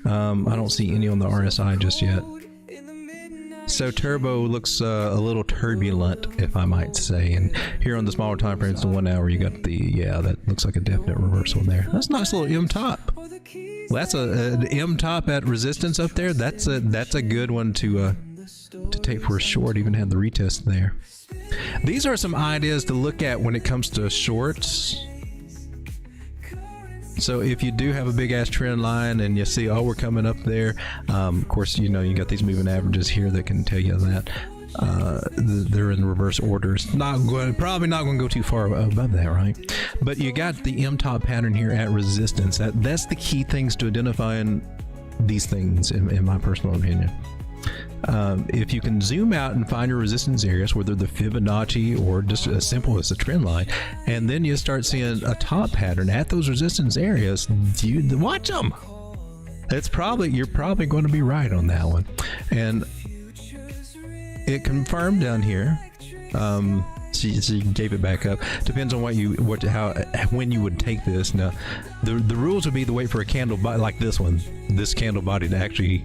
I don't see any on the RSI just yet. So Turbo looks a little turbulent, if I might say. And here on the smaller time frames, the 1 hour, you got the, yeah, that looks like a definite reversal there. That's a nice little M top. Well, that's an M top at resistance up there. That's a good one to take for a short. Even had the retest there. These are some ideas to look at when it comes to shorts. So if you do have a big ass trend line and you see, oh, we're coming up there, of course, you know, you got these moving averages here that can tell you that they're in reverse orders. Probably not going to go too far above that, right? But you got the M top pattern here at resistance. That's the key things to identifying these things, in my personal opinion. If you can zoom out and find your resistance areas, whether the Fibonacci or just as simple as a trend line, and then you start seeing a top pattern at those resistance areas, watch them. You're probably going to be right on that one. And it confirmed down here. She gave it back up. Depends on when you would take this. Now, the rules would be to wait for a candle like this one, this candle body to actually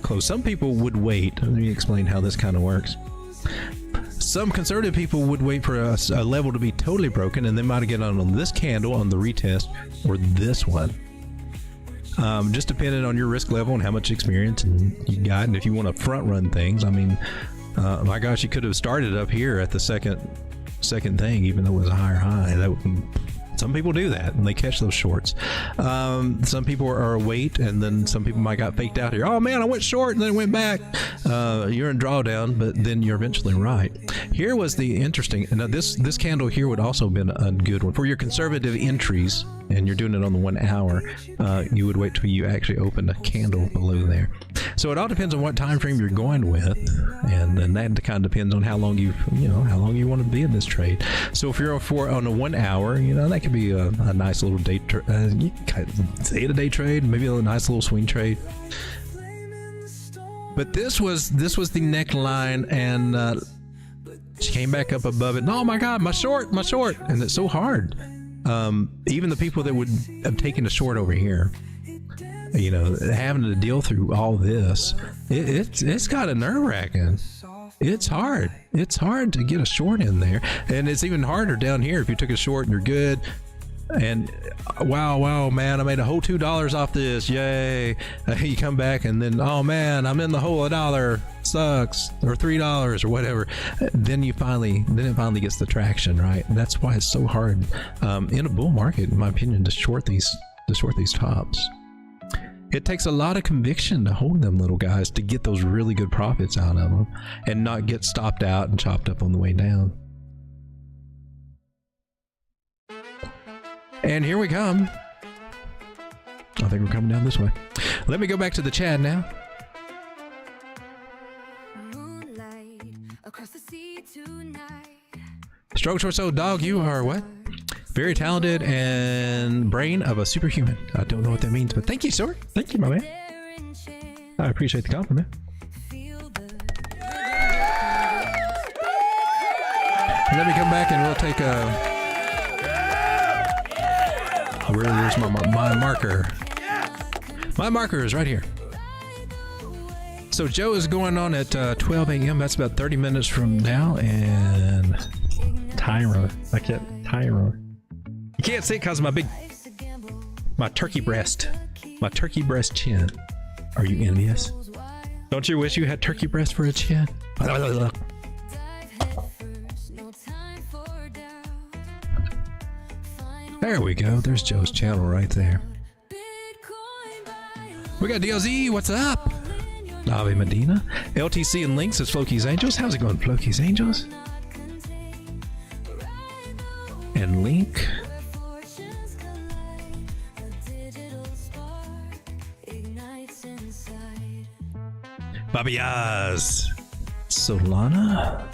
close. Some people would wait. Let me explain how this kind of works. Some conservative people would wait for a level to be totally broken, and they might get on this candle on the retest or this one. Just depending on your risk level and how much experience you got, and if you want to front run things. I mean, my gosh, you could have started up here at the second thing, even though it was a higher high. Some people do that and they catch those shorts. Some people are wait, and then some people might got faked out here. Oh man, I went short and then went back. You're in drawdown, but then you're eventually right. Here was the interesting. Now this candle here would also have been a good one for your conservative entries, and you're doing it on the 1 hour. You would wait till you actually open a candle below there. So it all depends on what time frame you're going with, and that kind of depends on how long you want to be in this trade. So if you're on a 1 hour, you know, that could be a nice little day day trade, maybe a nice little swing trade. But this was the neckline, and she came back up above it. And, oh my God, my short, and it's so hard. Even the people that would have taken a short over here, you know, having to deal through all this, it's kind of nerve-wracking. It's hard to get a short in there, and it's even harder down here if you took a short and you're good. And wow, man, I made a whole $2 off this, yay. You come back and then, oh man, I'm in the hole, $1 sucks, or $3 or whatever. Then it finally gets the traction, right? And that's why it's so hard in a bull market, in my opinion, to short these tops. It takes a lot of conviction to hold them little guys to get those really good profits out of them and not get stopped out and chopped up on the way down. And here we come. I think we're coming down this way. Let me go back to the chat now. Stroke Torso Dog, you are what? Very talented and brain of a superhuman. I don't know what that means, but thank you, sir. Thank you, my man. I appreciate the compliment. Let me come back and we'll take a... Where's my marker? My marker is right here. So Joe is going on at 12 a.m. That's about 30 minutes from now. And Tyra. You can't see it because of my turkey breast chin. Are you envious? Don't you wish you had turkey breast for a chin? There we go. There's Joe's channel right there. We got DLZ. What's up? Ave Medina. LTC and Links is Floki's Angels. How's it going, Floki's Angels? And Link. Babiaz. Solana.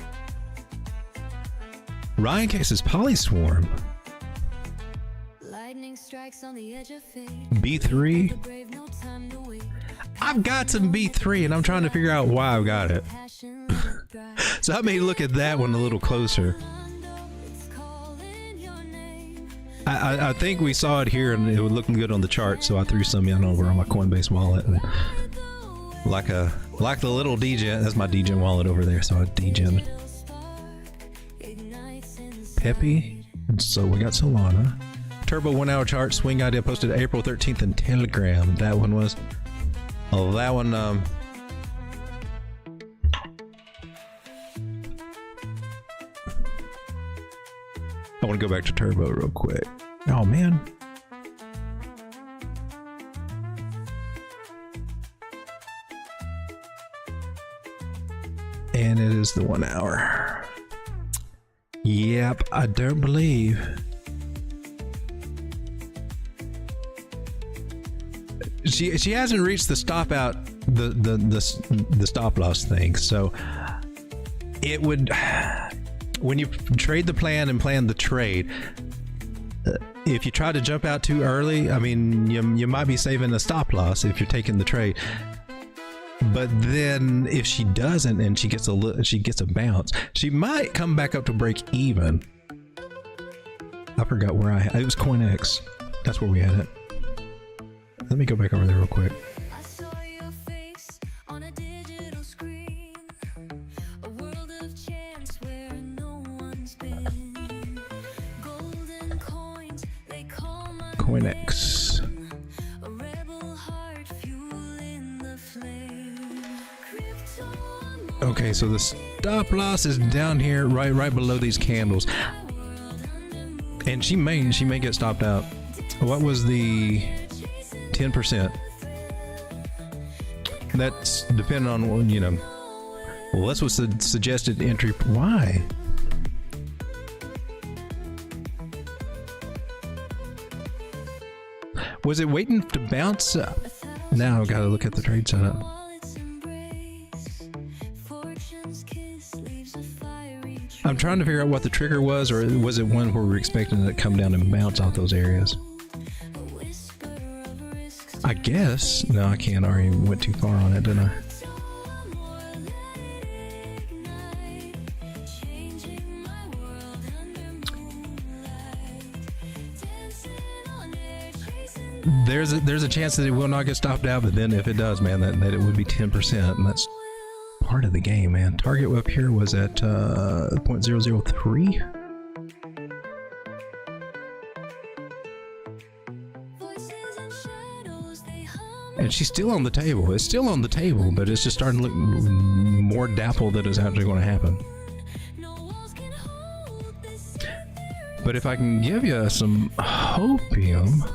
Ryan Case's Polyswarm. B3. I've got some B3 and I'm trying to figure out why I've got it. So I may look at that one a little closer. I think we saw it here and it was looking good on the chart, so I threw some in over on my Coinbase wallet. And like the little degen, that's my degen wallet over there, so I degen. Peppy, and so we got Solana. Turbo 1 hour chart, swing idea posted April 13th in Telegram. That one was, oh, that one, I want to go back to Turbo real quick. Oh man. And it is the 1 hour. Yep, I don't believe. She hasn't reached the stop out, the stop loss thing. So it would, when you trade the plan and plan the trade, if you try to jump out too early, I mean, you might be saving a stop loss if you're taking the trade. But then if she doesn't and she gets a bounce, she might come back up to break even. I forgot where it was CoinEx. That's where we had it. Let me go back over there real quick. CoinEx. Okay, so the stop loss is down here, right below these candles, and she may get stopped out. What was the 10%? That's depending on, you know. Well, that's what's the suggested entry. Why? Was it waiting to bounce up? Now I've got to look at the trade setup. I'm trying to figure out what the trigger was, or was it one where we're expecting it to come down and bounce off those areas? I guess. No, I can't. I already went too far on it, didn't I? There's a chance that it will not get stopped out, but then if it does, man, that it would be 10%, and that's part of the game, man. Target up here was at 0.003. And she's still on the table. It's still on the table, but it's just starting to look more doubtful that it's actually going to happen. But if I can give you some hopium.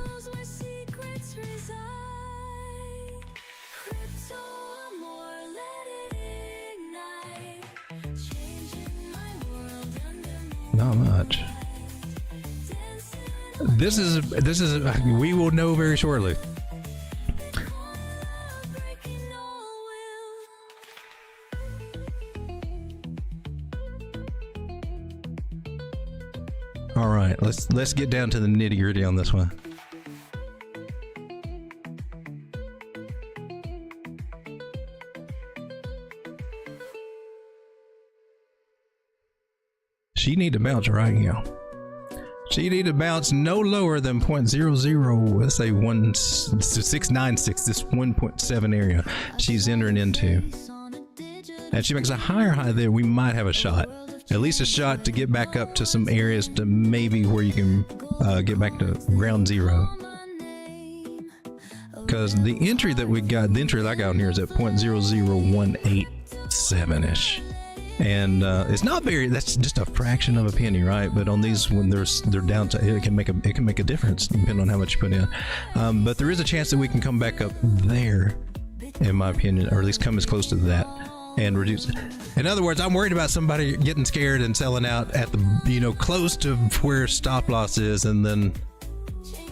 Not much. This is we will know very shortly. All right, let's get down to the nitty-gritty on this one. She need to bounce right now. She need to bounce no lower than 0.00, let's say 1696, this 1.7 area she's entering into. And she makes a higher high there, we might have a shot. At least a shot to get back up to some areas to maybe where you can get back to ground zero. Because the entry that we got, the entry that I got in here is at 0.00187-ish. And it's not very, that's just a fraction of a penny, right? But on these, when they're down to, it can make a difference depending on how much you put in. But there is a chance that we can come back up there, in my opinion, or at least come as close to that and reduce it. In other words, I'm worried about somebody getting scared and selling out at the, you know, close to where stop loss is, and then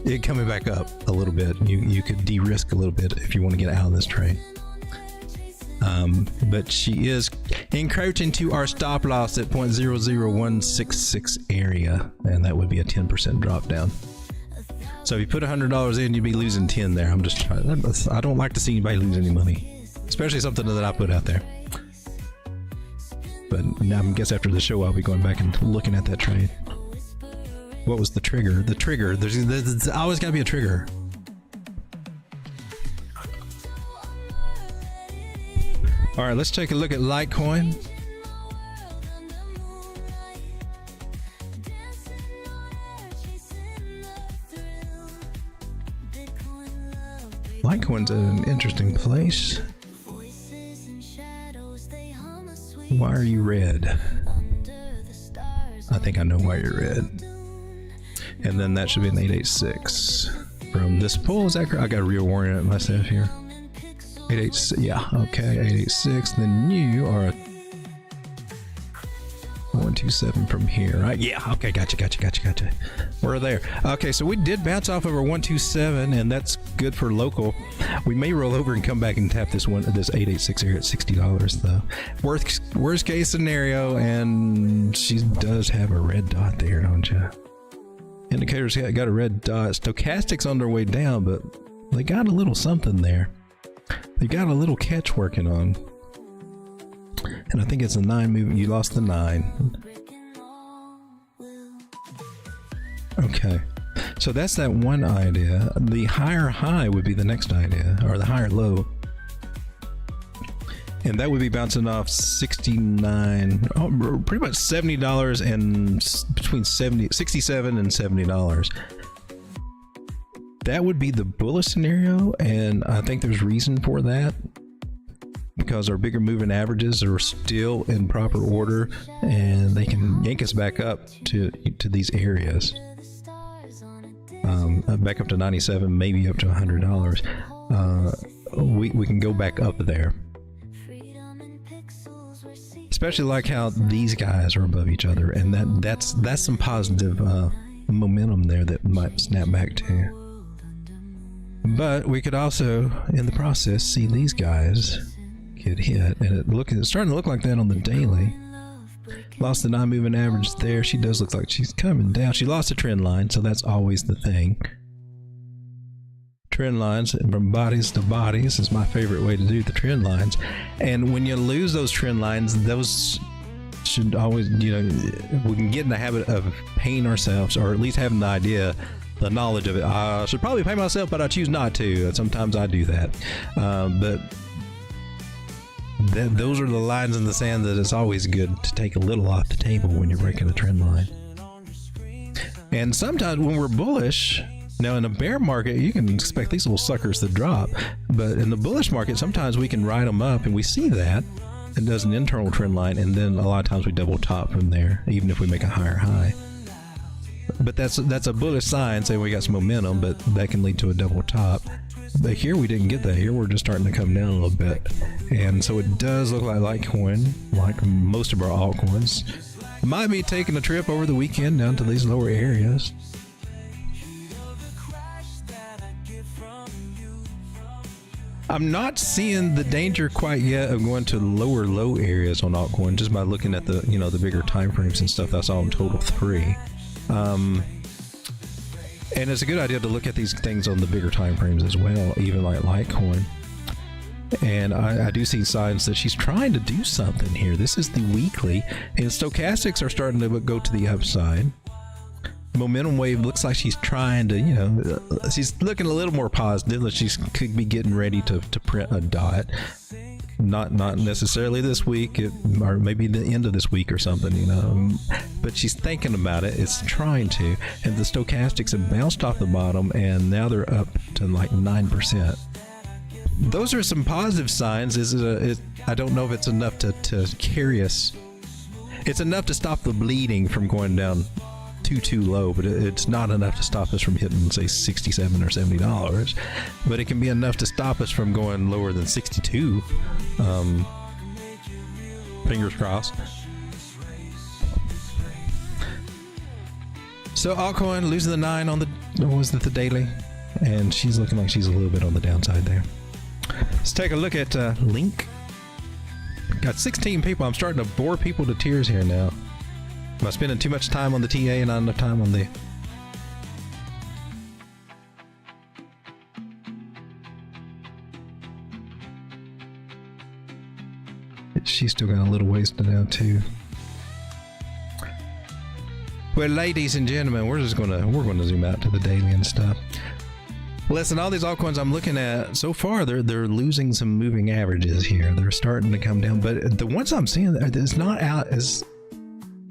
it coming back up a little bit. You could de-risk a little bit if you want to get out of this trade. But she is encroaching to our stop loss at 0.00166 area, and that would be a 10% drop down. So if you put $100 in, you'd be losing 10 there. I'm just trying. I don't like to see anybody lose any money, especially something that I put out there. But now I guess after the show, I'll be going back and looking at that trade. What was the trigger? The trigger. There's always got to be a trigger. All right, let's take a look at Litecoin. Litecoin's at an interesting place. Why are you red? I think I know why you're red. And then that should be an 886 from this pull. Is that correct? I got to reorient myself here. 886, yeah, okay, 886. Then you are a 127 from here, right? Yeah, okay, gotcha. We're there. Okay, so we did bounce off of our 127, and that's good for local. We may roll over and come back and tap this 886 here at $60 though. Worst case scenario, and she does have a red dot there, don't you? Indicators got a red dot. Stochastics on their way down, but they got a little something there. They got a little catch working on. And I think it's a 9 movement. You lost the 9. Okay. So that's that one idea. The higher high would be the next idea, or the higher low. And that would be bouncing off 69, pretty much $70 and between 67 and $70. That would be the bullish scenario, and I think there's reason for that because our bigger moving averages are still in proper order, and they can yank us back up to these areas, back up to 97, maybe up to $100. We can go back up there. Especially like how these guys are above each other, and that's some positive momentum there that might snap back to. But we could also, in the process, see these guys get hit, and it's starting to look like that on the daily. Lost the non-moving average there. She does look like she's coming down. She lost the trend line, so that's always the thing. Trend lines from bodies to bodies is my favorite way to do the trend lines. And when you lose those trend lines, those should always, we can get in the habit of paying ourselves, or at least having the idea, the knowledge of it. I should probably pay myself, but I choose not to. Sometimes I do that. But those are the lines in the sand that it's always good to take a little off the table when you're breaking a trend line. And sometimes when we're bullish, now in a bear market, you can expect these little suckers to drop. But in the bullish market, sometimes we can ride them up, and we see that. It does an internal trend line, and then a lot of times we double top from there, even if we make a higher high. But that's a bullish sign saying we got some momentum, but that can lead to a double top. But here we didn't get that. Here we're just starting to come down a little bit. And so it does look like Litecoin, like most of our altcoins, might be taking a trip over the weekend down to these lower areas. I'm not seeing the danger quite yet of going to lower low areas on altcoin just by looking at the the bigger time frames and stuff. That's all in total 3. And it's a good idea to look at these things on the bigger time frames as well, even like Litecoin. And I do see signs that she's trying to do something here. This is the weekly, and stochastics are starting to go to the upside. Momentum wave looks like she's trying to, she's looking a little more positive, that she could be getting ready to print a dot. Not necessarily this week, or maybe the end of this week or something, but she's thinking about it. It's trying to, and the stochastics have bounced off the bottom, and now they're up to like 9%. Those are some positive signs. I don't know if it's enough to carry us. It's enough to stop the bleeding from going down too low, but it's not enough to stop us from hitting, say, $67 or $70. But it can be enough to stop us from going lower than 62. Fingers crossed. So altcoin losing the 9 on the daily, and she's looking like she's a little bit on the downside there. Let's take a look at Link. Got 16 people. I'm starting to bore people to tears here now. Am I spending too much time on the TA and not enough time on the... She's still got a little ways to go too. Well, ladies and gentlemen, we're gonna zoom out to the daily and stuff. Listen, all these altcoins I'm looking at so far, they're losing some moving averages here. They're starting to come down, but the ones I'm seeing, it's not out as,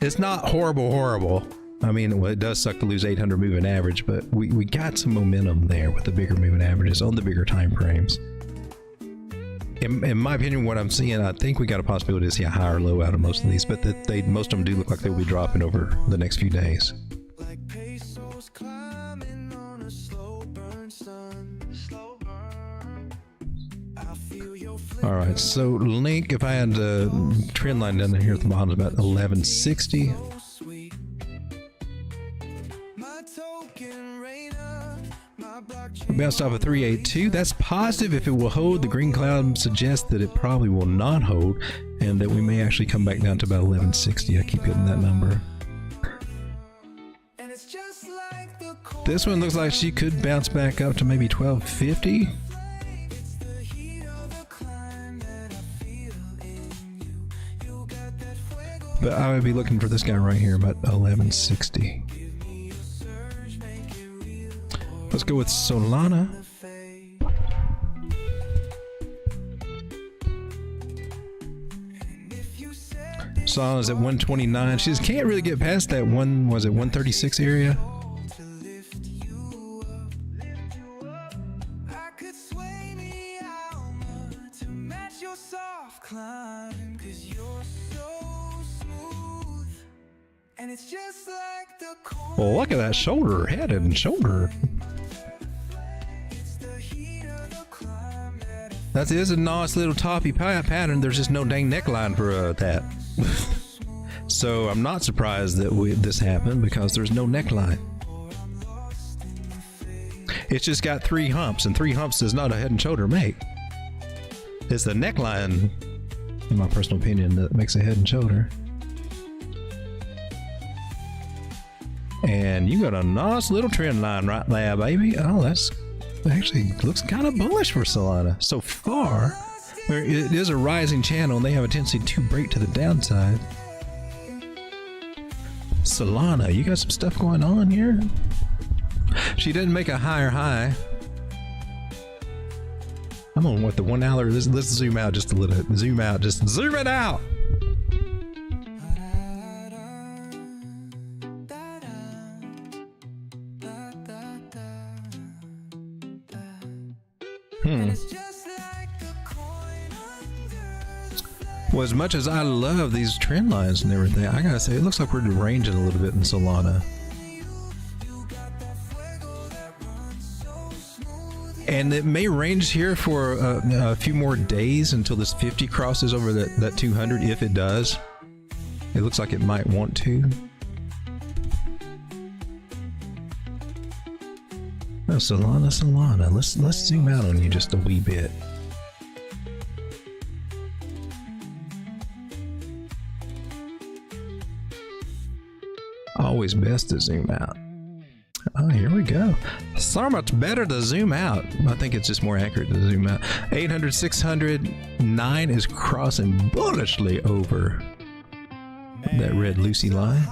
it's not horrible. I mean, well, it does suck to lose 800 moving average, but we got some momentum there with the bigger moving averages on the bigger time frames. In my opinion, what I'm seeing, I think we got a possibility to see a higher low out of most of these, but most of them do look like they'll be dropping over the next few days. All right, so Link, if I had a trend line down here at the bottom, about 1160. We bounced off of 382. That's positive. If it will hold, the green cloud suggests that it probably will not hold, and that we may actually come back down to about 1160. I keep hitting that number. This one looks like she could bounce back up to maybe 1250. But I would be looking for this guy right here, about 1160. Let's go with Solana. Solana's at 129. She just can't really get past that 136 area. Well, look at that shoulder, head and shoulder. That is a nice little toppy pattern. There's just no dang neckline for that. So I'm not surprised that this happened because there's no neckline. It's just got 3 humps, and 3 humps does not a head and shoulder make. It's the neckline, in my personal opinion, that makes a head and shoulder. And you got a nice little trend line right there, baby. Oh, that's actually looks kind of bullish for Solana so far. It is a rising channel, and they have a tendency to break to the downside. Solana, you got some stuff going on here. She didn't make a higher high. I'm on what, the 1 hour. Let's zoom out just a little bit. Zoom out, just zoom it out. Well, as much as I love these trend lines and everything, I gotta say, it looks like we're ranging a little bit in Solana. And it may range here for a few more days until this 50 crosses over that 200, if it does. It looks like it might want to. Oh, Solana. Let's zoom out on you just a wee bit. Always best to zoom out. Oh, here we go. So much better to zoom out. I think it's just more accurate to zoom out. 800, 600, 9 is crossing bullishly over that red Lucy line.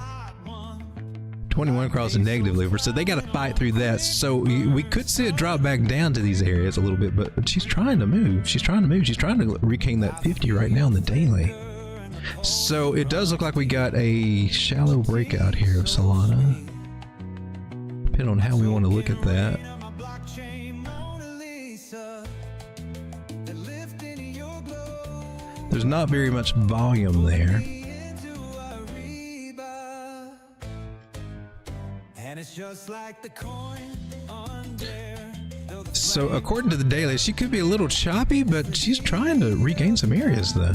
21 crossing negatively over, so they got to fight through that. So we could see it drop back down to these areas a little bit, but she's trying to move. She's trying to regain that 50 right now on the daily. So it does look like we got a shallow breakout here of Solana. Depending on how we want to look at that. There's not very much volume there. So according to the daily, she could be a little choppy, but she's trying to regain some areas though.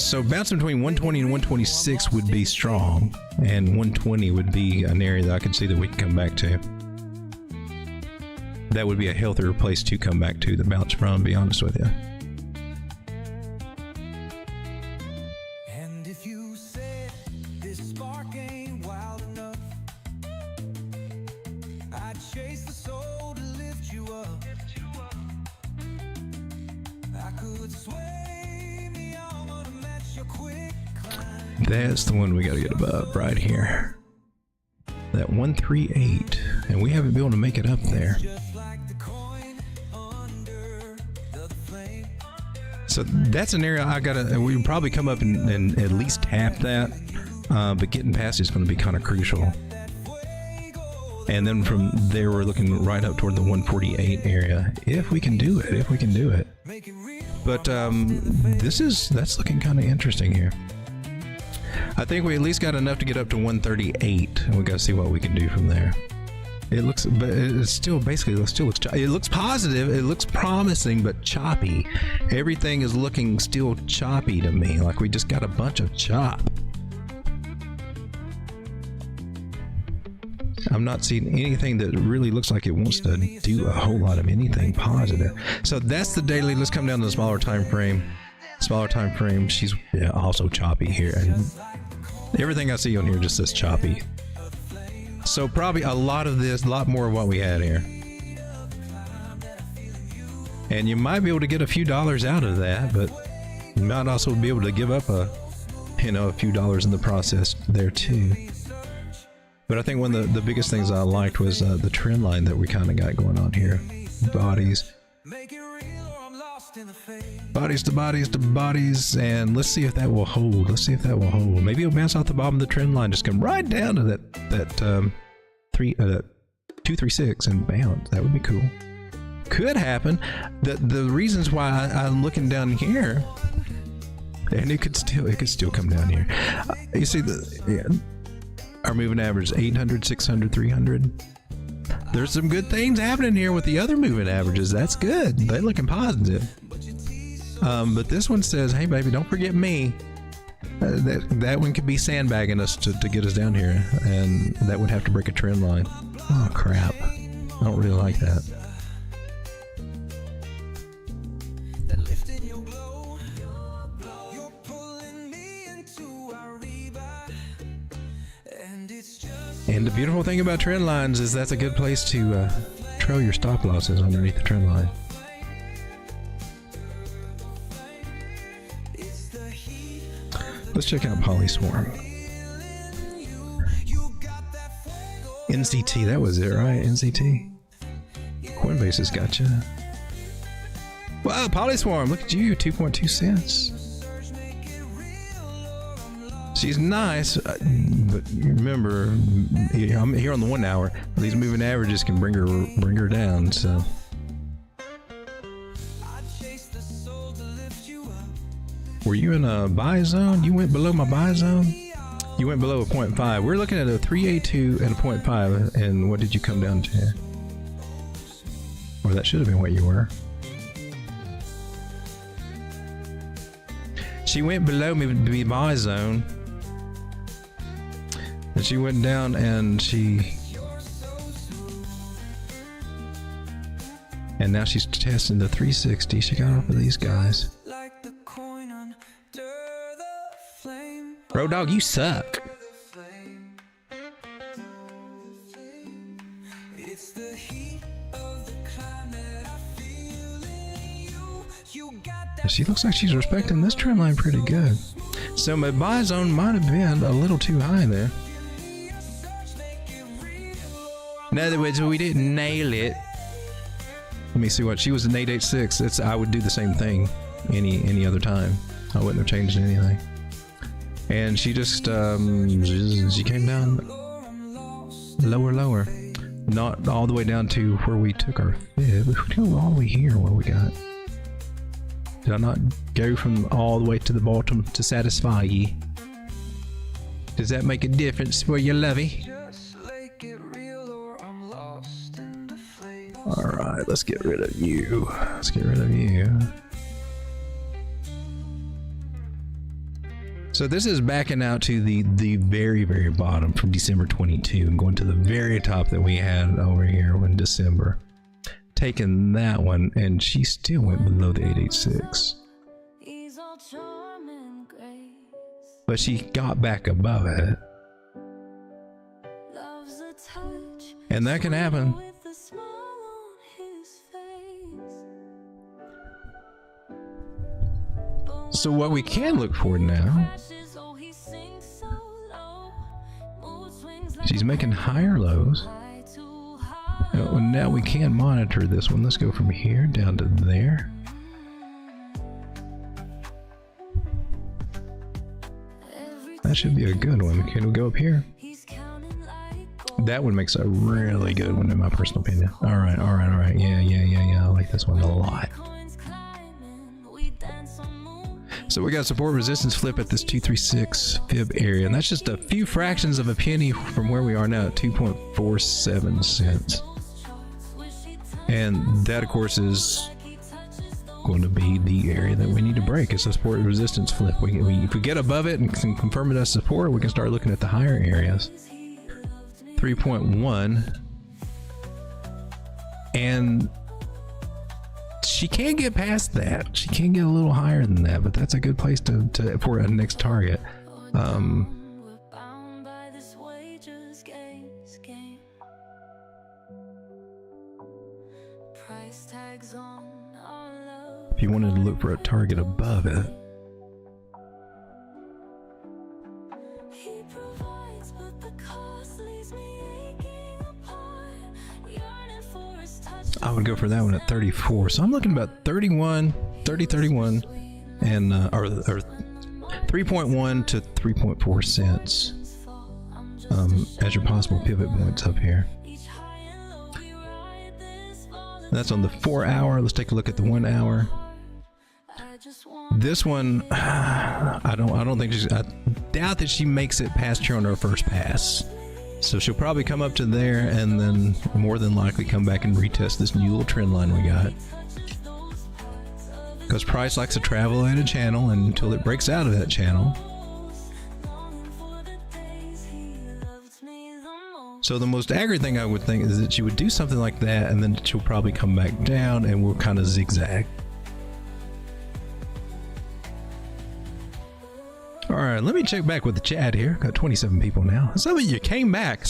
So bouncing between 120 and 126 would be strong, and 120 would be an area that I could see that we can come back to. That would be a healthier place to come back to than bounce from, to be honest with you. And if you said this spark ain't wild enough, I'd chase the soul to lift you up. I could sway me on to match your quick climb. That's the one we got to get above right here. That 138, and we haven't been able to make it up there. Just like the coin under the flame. So that's an area I gotta. We can probably come up and at least tap that, but getting past is going to be kind of crucial. And then from there, we're looking right up toward the 148 area. If we can do it, if we can do it. But that's looking kind of interesting here. I think we at least got enough to get up to 138, and we got to see what we can do from there. It looks, but it's still basically, it still looks, it looks positive, it looks promising, but choppy. Everything is looking still choppy to me, like we just got a bunch of chop. I'm not seeing anything that really looks like it wants to do a whole lot of anything positive. So that's the daily. Let's come down to the smaller time frame. Smaller time frame. She's also choppy here, and everything I see on here just says choppy. So probably a lot of this, a lot more of what we had here. And you might be able to get a few dollars out of that, but you might also be able to give up a few dollars in the process there too. But I think one of the biggest things I liked was the trend line that we kind of got going on here. Bodies. Bodies to bodies to bodies, and let's see if that will hold. Let's see if that will hold. Maybe it'll bounce off the bottom of the trend line, just come right down to that 236 and bounce. That would be cool. Could happen. The reasons why I'm looking down here, and it could still come down here. You see our moving average is 800, 600, 300. There's some good things happening here with the other moving averages. That's good. They're looking positive. But this one says, hey, baby, don't forget me. That one could be sandbagging us to get us down here. And that would have to break a trend line. Oh, crap. I don't really like that. And the beautiful thing about trend lines is that's a good place to trail your stop losses underneath the trend line. Let's check out Polyswarm. NCT, that was it, right? NCT. Coinbase has got you. Wow, Polyswarm, look at you, 2.2 cents. She's nice, but remember, I'm here on the 1 hour. These moving averages can bring her down. So, were you in a buy zone? You went below my buy zone. You went below a 0.5. We're looking at a 382 and a 0.5. And what did you come down to? Or that should have been what you were. She went below me buy zone. And she went down and now she's testing the 360. She got off of these guys. Road Dog, you suck. She looks like she's respecting this trend line pretty good. So my buy zone might have been a little too high there. In other words, we didn't nail it. Let me see what she was in 886. I would do the same thing any other time. I wouldn't have changed anything. And she just she came down lower, not all the way down to where we took our fib. If we go all the way here, what we got? Did I not go from all the way to the bottom to satisfy ye? Does that make a difference for you, lovey? Alright, let's get rid of you. Let's get rid of you. So this is backing out to the very, very bottom from December 22 and going to the very top that we had over here in December. Taking that one, and she still went below the 886. But she got back above it. And that can happen. So what we can look for now, she's making higher lows. Now we can monitor this one. Let's go from here down to there. That should be a good one. Can we go up here? That one makes a really good one in my personal opinion. All right. Yeah. I like this one a lot. So we got support resistance flip at this 236 fib area, and that's just a few fractions of a penny from where we are now at 2.47 cents. And that, of course, is going to be the area that we need to break. It's a support resistance flip. If we get above it and can confirm it as support, we can start looking at the higher areas. 3.1, and she can't get past that. She can get a little higher than that, but that's a good place to for a next target. If you wanted to look for a target above it, I would go for that one at 34. So I'm looking about 31, and or 3.1 to 3.4 cents as your possible pivot points up here. That's on the 4 hour. Let's take a look at the 1 hour. This one, I doubt that she makes it past here on her first pass. So she'll probably come up to there and then more than likely come back and retest this new little trend line we got. Because price likes to travel in a channel, and until it breaks out of that channel. So the most accurate thing I would think is that she would do something like that, and then she'll probably come back down and we'll kind of zigzag. All right, let me check back with the chat here. Got 27 people now. Some of you came back.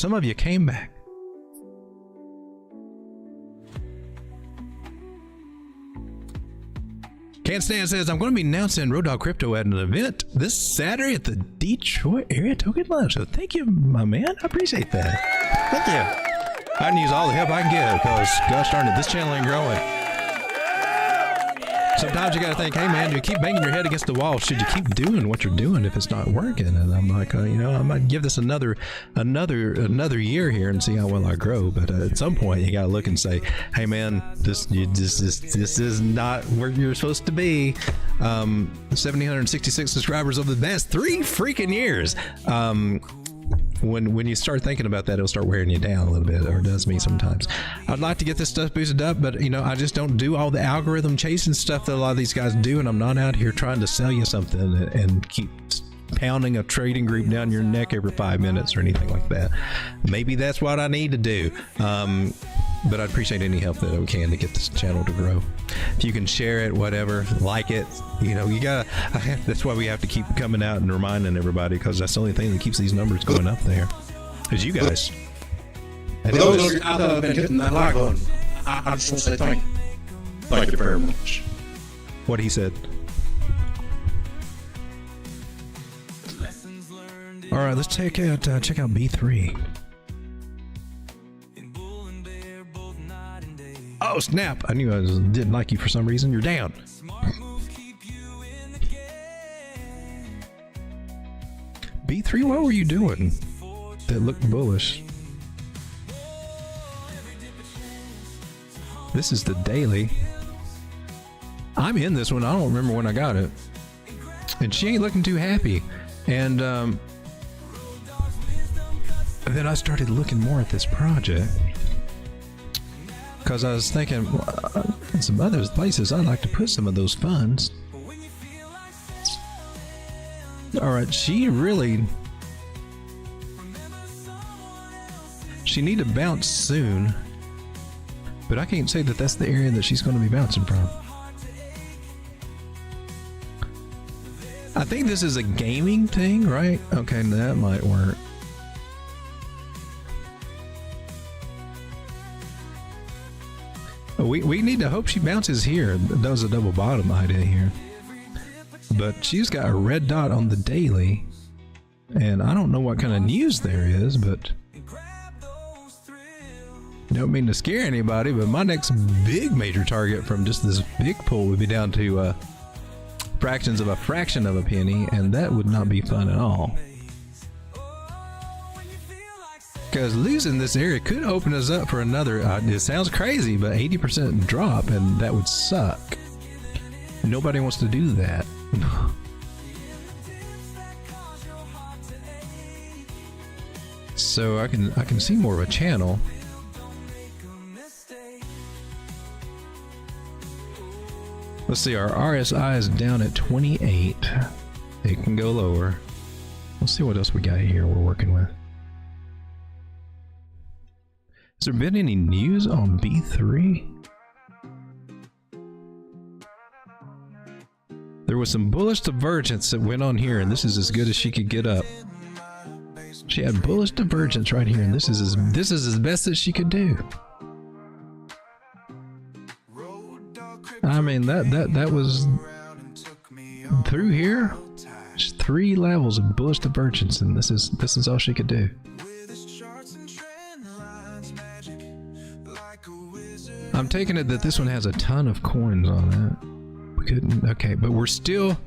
Can't Stand says, I'm going to be announcing Road Dogg Crypto at an event this Saturday at the Detroit Area Token Lounge. So thank you, my man. I appreciate that. Thank you. I can use all the help I can get because, gosh darn it, this channel ain't growing. Sometimes you got to think, hey man, you keep banging your head against the wall. Should you keep doing what you're doing if it's not working? And I'm like, I might give this another year here and see how well I grow. But at some point, you got to look and say, hey man, this is not where you're supposed to be. 1,766 subscribers over the past 3 freaking years. When you start thinking about that, it'll start wearing you down a little bit, or it does me sometimes. I'd like to get this stuff boosted up, but I just don't do all the algorithm chasing stuff that a lot of these guys do, and I'm not out here trying to sell you something and keep pounding a trading group down your neck every 5 minutes or anything like that. Maybe that's what I need to do. But I'd appreciate any help that we can to get this channel to grow. If you can share it, whatever, like it, you gotta. That's why we have to keep coming out and reminding everybody, because that's the only thing that keeps these numbers going up there. Is you guys. For those of you out there that have been hitting that like button, I just want to say thank you. Thank you very much. What he said. All right, let's check out B3. Oh snap! I knew I didn't like you for some reason. You're down. B3, what were you doing that looked bullish? This is the daily. I'm in this one. I don't remember when I got it. And she ain't looking too happy. And then I started looking more at this project, because I was thinking, in some other places I'd like to put some of those funds. All right, she need to bounce soon, but I can't say that that's the area that she's going to be bouncing from. I think this is a gaming thing, right? Okay, that might work. We need to hope she bounces here. Does a double bottom idea here. But she's got a red dot on the daily, and I don't know what kind of news there is, but don't mean to scare anybody, but my next big major target from just this big pull would be down to fractions of a fraction of a penny, and that would not be fun at all. Because losing this area could open us up for another, it sounds crazy, but 80% drop, and that would suck. Nobody wants to do that. So I can see more of a channel. Let's see, our RSI is down at 28. It can go lower. Let's see what else we got here we're working with. Has there been any news on B3? There was some bullish divergence that went on here, and this is as good as she could get up. She had bullish divergence right here, and this is as best as she could do. I mean, that was through here. Just 3 levels of bullish divergence, and this is all she could do. I'm taking it that this one has a ton of coins on it. We couldn't, okay, but we're still,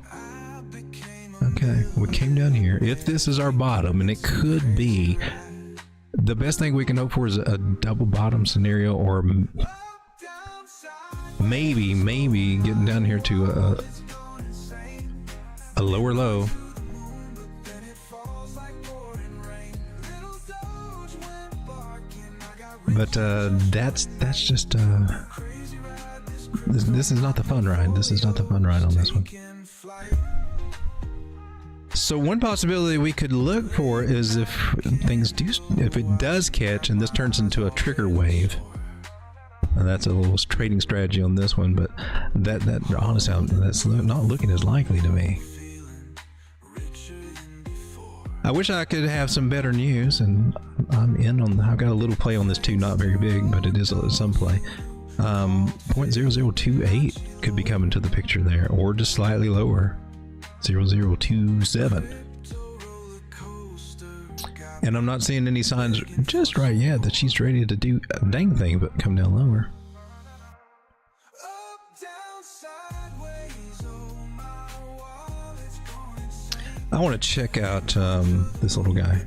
okay, we came down here. If this is our bottom, and it could be, the best thing we can hope for is a double bottom scenario, or maybe getting down here to a lower low. But that's just this is not the fun ride. This is not the fun ride on this one. So one possibility we could look for is if it does catch and this turns into a trigger wave. And that's a little trading strategy on this one, but that honestly, that's not looking as likely to me. I wish I could have some better news, and I'm in on. I've got a little play on this too, not very big, but it is some play. 0.0028 could be coming to the picture there, or just slightly lower, 0.0027. And I'm not seeing any signs just right yet that she's ready to do a dang thing, but come down lower. I want to check out this little guy.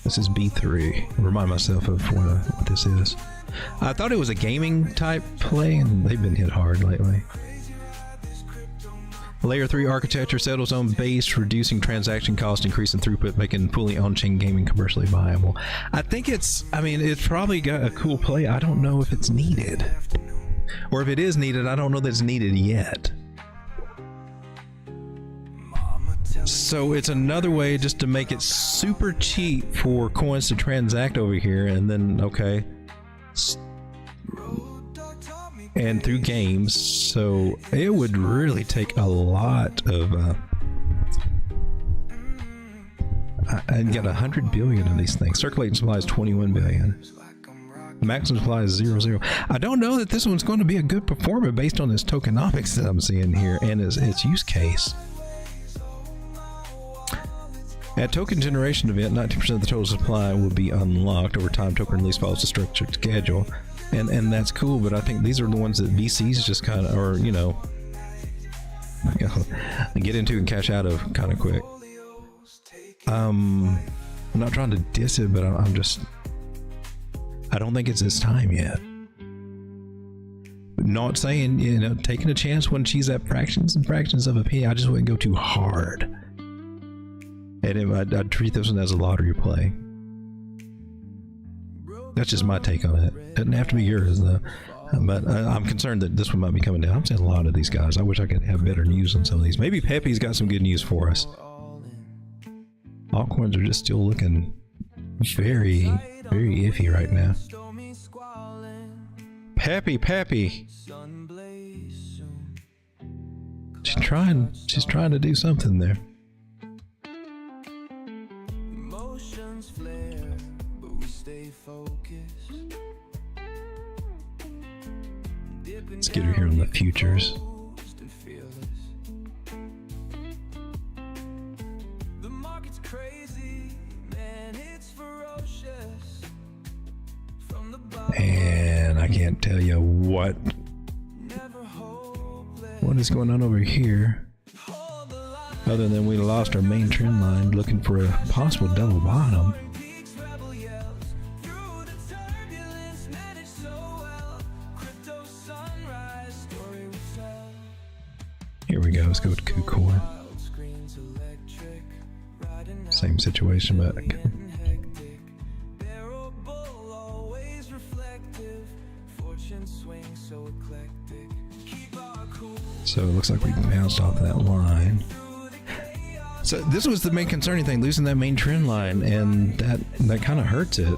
This is B3. Remind myself of what this is. I thought it was a gaming type play, and they've been hit hard lately. Layer 3 architecture settles on base, reducing transaction cost, increasing throughput, making fully on-chain gaming commercially viable. I think it's probably got a cool play. I don't know if it's needed. Or if it is needed, I don't know that it's needed yet. So it's another way just to make it super cheap for coins to transact over here, and then, okay, and through games. So it would really take a lot of I got 100 billion of these things. Circulating supply is 21 billion. Maximum supply is 0.0. I don't know that this one's going to be a good performer based on its tokenomics that I'm seeing here and its use case. At token generation event, 90% of the total supply will be unlocked. Over time, token release follows a structured schedule. And that's cool, but I think these are the ones that VCs just kind of, or, you know, get into and cash out of kind of quick. I'm not trying to diss it, but I don't think it's its time yet. Not saying, you know, taking a chance when she's at fractions and fractions of a penny, I just wouldn't go too hard. And I'd treat this one as a lottery play. That's just my take on it. Doesn't have to be yours, though. But I'm concerned that this one might be coming down. I'm seeing a lot of these guys. I wish I could have better news on some of these. Maybe Pepe's got some good news for us. altcoins are just still looking very, very iffy right now. Pappy. She's trying to do something there. Let's get her here on the futures. And I can't tell you what is going on over here, other than we lost our main trend line, looking for a possible double bottom. Here we go. Let's go with KuCoin. Same situation, but so it looks like we bounced off that line. So this was the main concerning thing, losing that main trend line, and that kind of hurts it.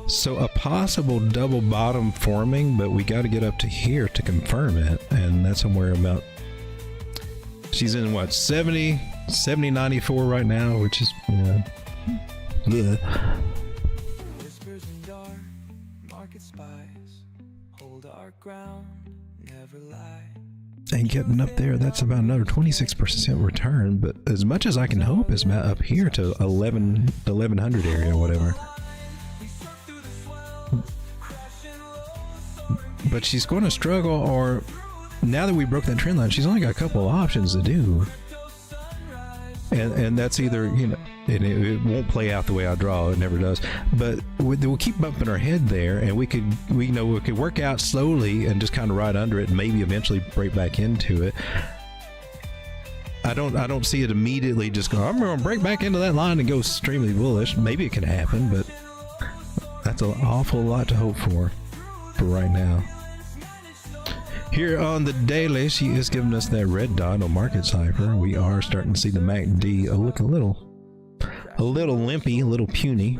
So a possible double bottom forming, but we got to get up to here to confirm it, and that's somewhere about, she's in what, 70, 94 right now, which is, bleh. And getting up there, that's about another 26% return, but as much as I can hope is about up here to 1100 area or whatever. But she's going to struggle, or now that we broke that trend line, she's only got a couple of options to do. And that's either, and it won't play out the way I draw, it never does, but we'll keep bumping our head there, and we could work out slowly and just kind of ride under it and maybe eventually break back into it. I don't see it immediately just go, I'm going to break back into that line and go extremely bullish. Maybe it can happen, but that's an awful lot to hope for right now. Here on the daily, she is giving us that red dot on market cipher. We are starting to see the MACD look a little limpy, a little puny.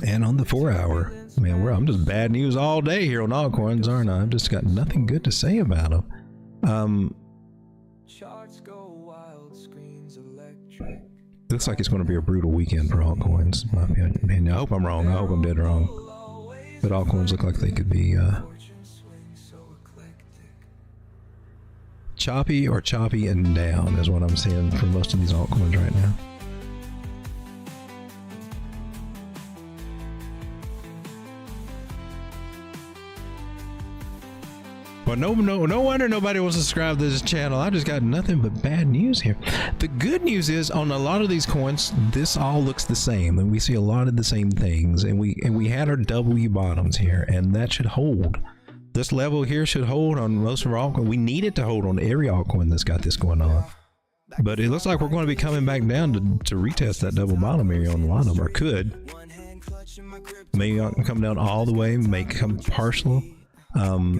And on the 4 hour, man, I'm just bad news all day here on altcoins, aren't I? I've just got nothing good to say about them. Looks like it's going to be a brutal weekend for altcoins, in my opinion. I hope I'm wrong. I hope I'm dead wrong. But altcoins look like they could be choppy and down is what I'm seeing for most of these altcoins right now. Well, no wonder nobody wants to subscribe to this channel. I just got nothing but bad news here. The good news is on a lot of these coins, this all looks the same, and we see a lot of the same things. And we had our W bottoms here, and that should hold. This level here should hold on most of our altcoins. We need it to hold on every altcoin that's got this going on. But it looks like we're going to be coming back down to retest that double bottom area on a lot of them, or could. May not come down all the way, may come partial.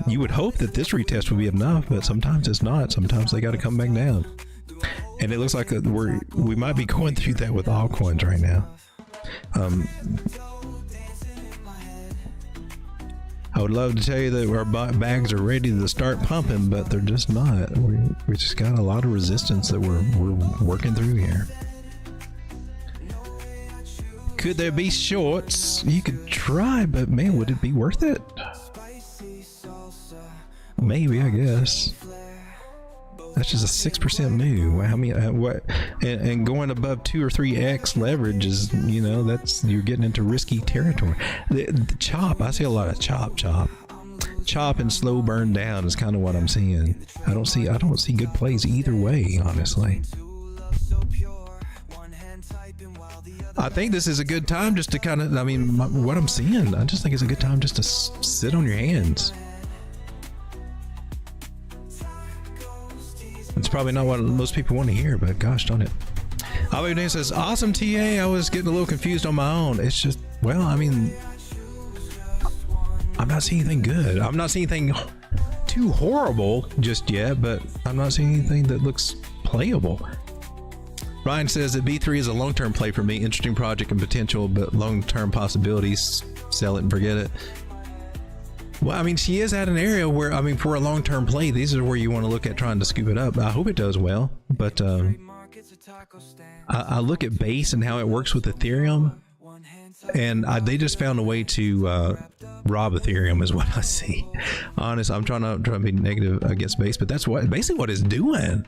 You would hope that this retest would be enough, but sometimes it's not. Sometimes they got to come back down. And it looks like we might be going through that with altcoins right now. I would love to tell you that our bags are ready to start pumping, but they're just not. We just got a lot of resistance that we're working through here. Could there be shorts? You could try, but man, would it be worth it? Maybe, I guess. That's just a 6% move. How many? What? And going above 2 or 3x leverage is, that's, you're getting into risky territory. The chop, I see a lot of chop and slow burn down is kind of what I'm seeing. I don't see good plays either way, honestly. I think this is a good time just to kind of, what I'm seeing, I just think it's a good time just to sit on your hands. It's probably not what most people want to hear, but gosh darn it. Alvin says, awesome TA. I was getting a little confused on my own. It's just, I'm not seeing anything good. I'm not seeing anything too horrible just yet, but I'm not seeing anything that looks playable. Ryan says that B3 is a long-term play for me. Interesting project and potential, but long-term possibilities. Sell it and forget it. Well, I mean, she is at an area where, I mean, for a long-term play, these are where you want to look at trying to scoop it up. I hope it does well, but I look at base and how it works with Ethereum, and they just found a way to rob Ethereum is what I see. Honest, I'm trying to be negative against base, but that's basically what it's doing.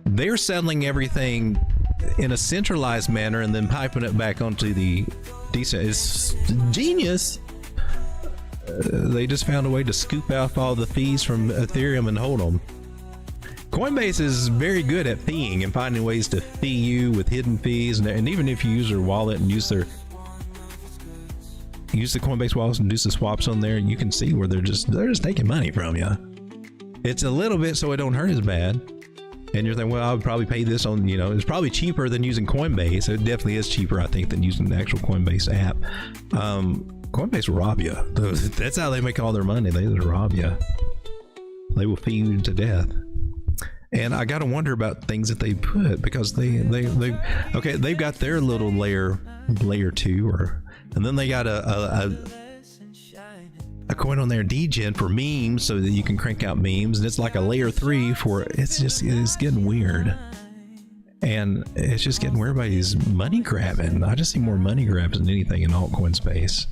They're settling everything in a centralized manner and then piping it back onto the decent. It's genius. They just found a way to scoop out all the fees from Ethereum and hold them. Coinbase is very good at feeing and finding ways to fee you with hidden fees, and even if you use their wallet and use the Coinbase wallet and do some swaps on there, you can see where they're just taking money from you. It's a little bit so it don't hurt as bad. And you're thinking, well, I would probably pay this on, you know, it's probably cheaper than using Coinbase. It definitely is cheaper, I think, than using the actual Coinbase app. Coinbase will rob you. That's how they make all their money. They just rob you. They will feed you to death. And I got to wonder about things that they put, because they've got their little layer 2, and then they got a coin on there, degen, for memes, so that you can crank out memes, and it's like a layer 3 for it's getting weird, and it's just getting where everybody's money grabbing. I just see more money grabs than anything in altcoin space.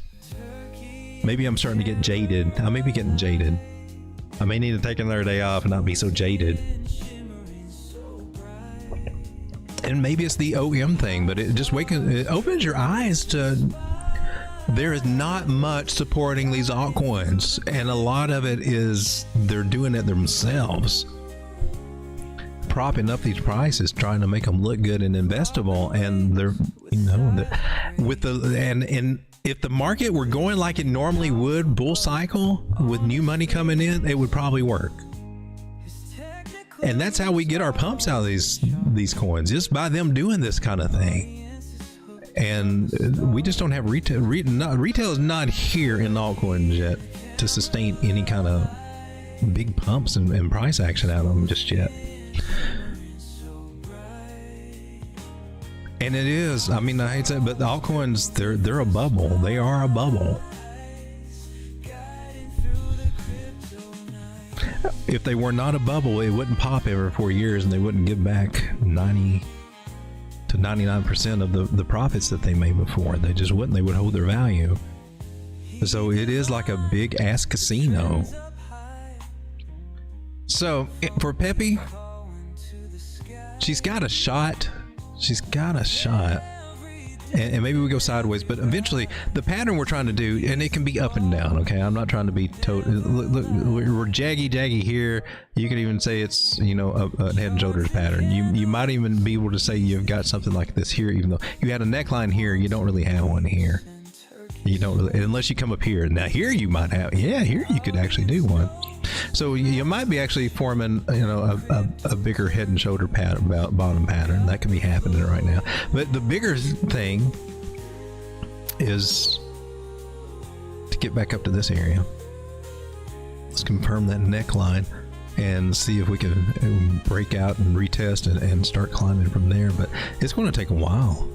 Maybe I'm starting to get jaded. I may be getting jaded. I may need to take another day off and not be so jaded. And maybe it's the OM thing, but it opens your eyes to there is not much supporting these altcoins, and a lot of it is they're doing it themselves, propping up these prices, trying to make them look good and investable. And they're, you know, and if the market were going like it normally would, bull cycle with new money coming in, it would probably work. And that's how we get our pumps out of these coins, just by them doing this kind of thing. And we just don't have retail. Retail is not here in altcoins yet to sustain any kind of big pumps and price action out of them just yet. And it is, I mean, I hate to say it, but the altcoins, they're a bubble. They are a bubble. If they were not a bubble, it wouldn't pop every 4 years, and they wouldn't give back 90 to 99% of the profits that they made before. They just wouldn't. They would hold their value. So it is like a big ass casino. So for Peppy, she's got a shot. And maybe we go sideways, but eventually the pattern we're trying to do, and it can be up and down. Okay, I'm not trying to be look, we're jaggy here. You could even say it's, you know, a head and shoulders pattern. You might even be able to say you've got something like this here, even though you had a neckline here. You don't really have one here. You don't really, unless you come up here. Now here you might have, yeah, here you could actually do one. So you might be actually forming, you know, a bigger head and shoulder pattern, bottom pattern. That could be happening right now. But the bigger thing is to get back up to this area. Let's confirm that neckline and see if we can break out and retest and start climbing from there. But it's going to take a while.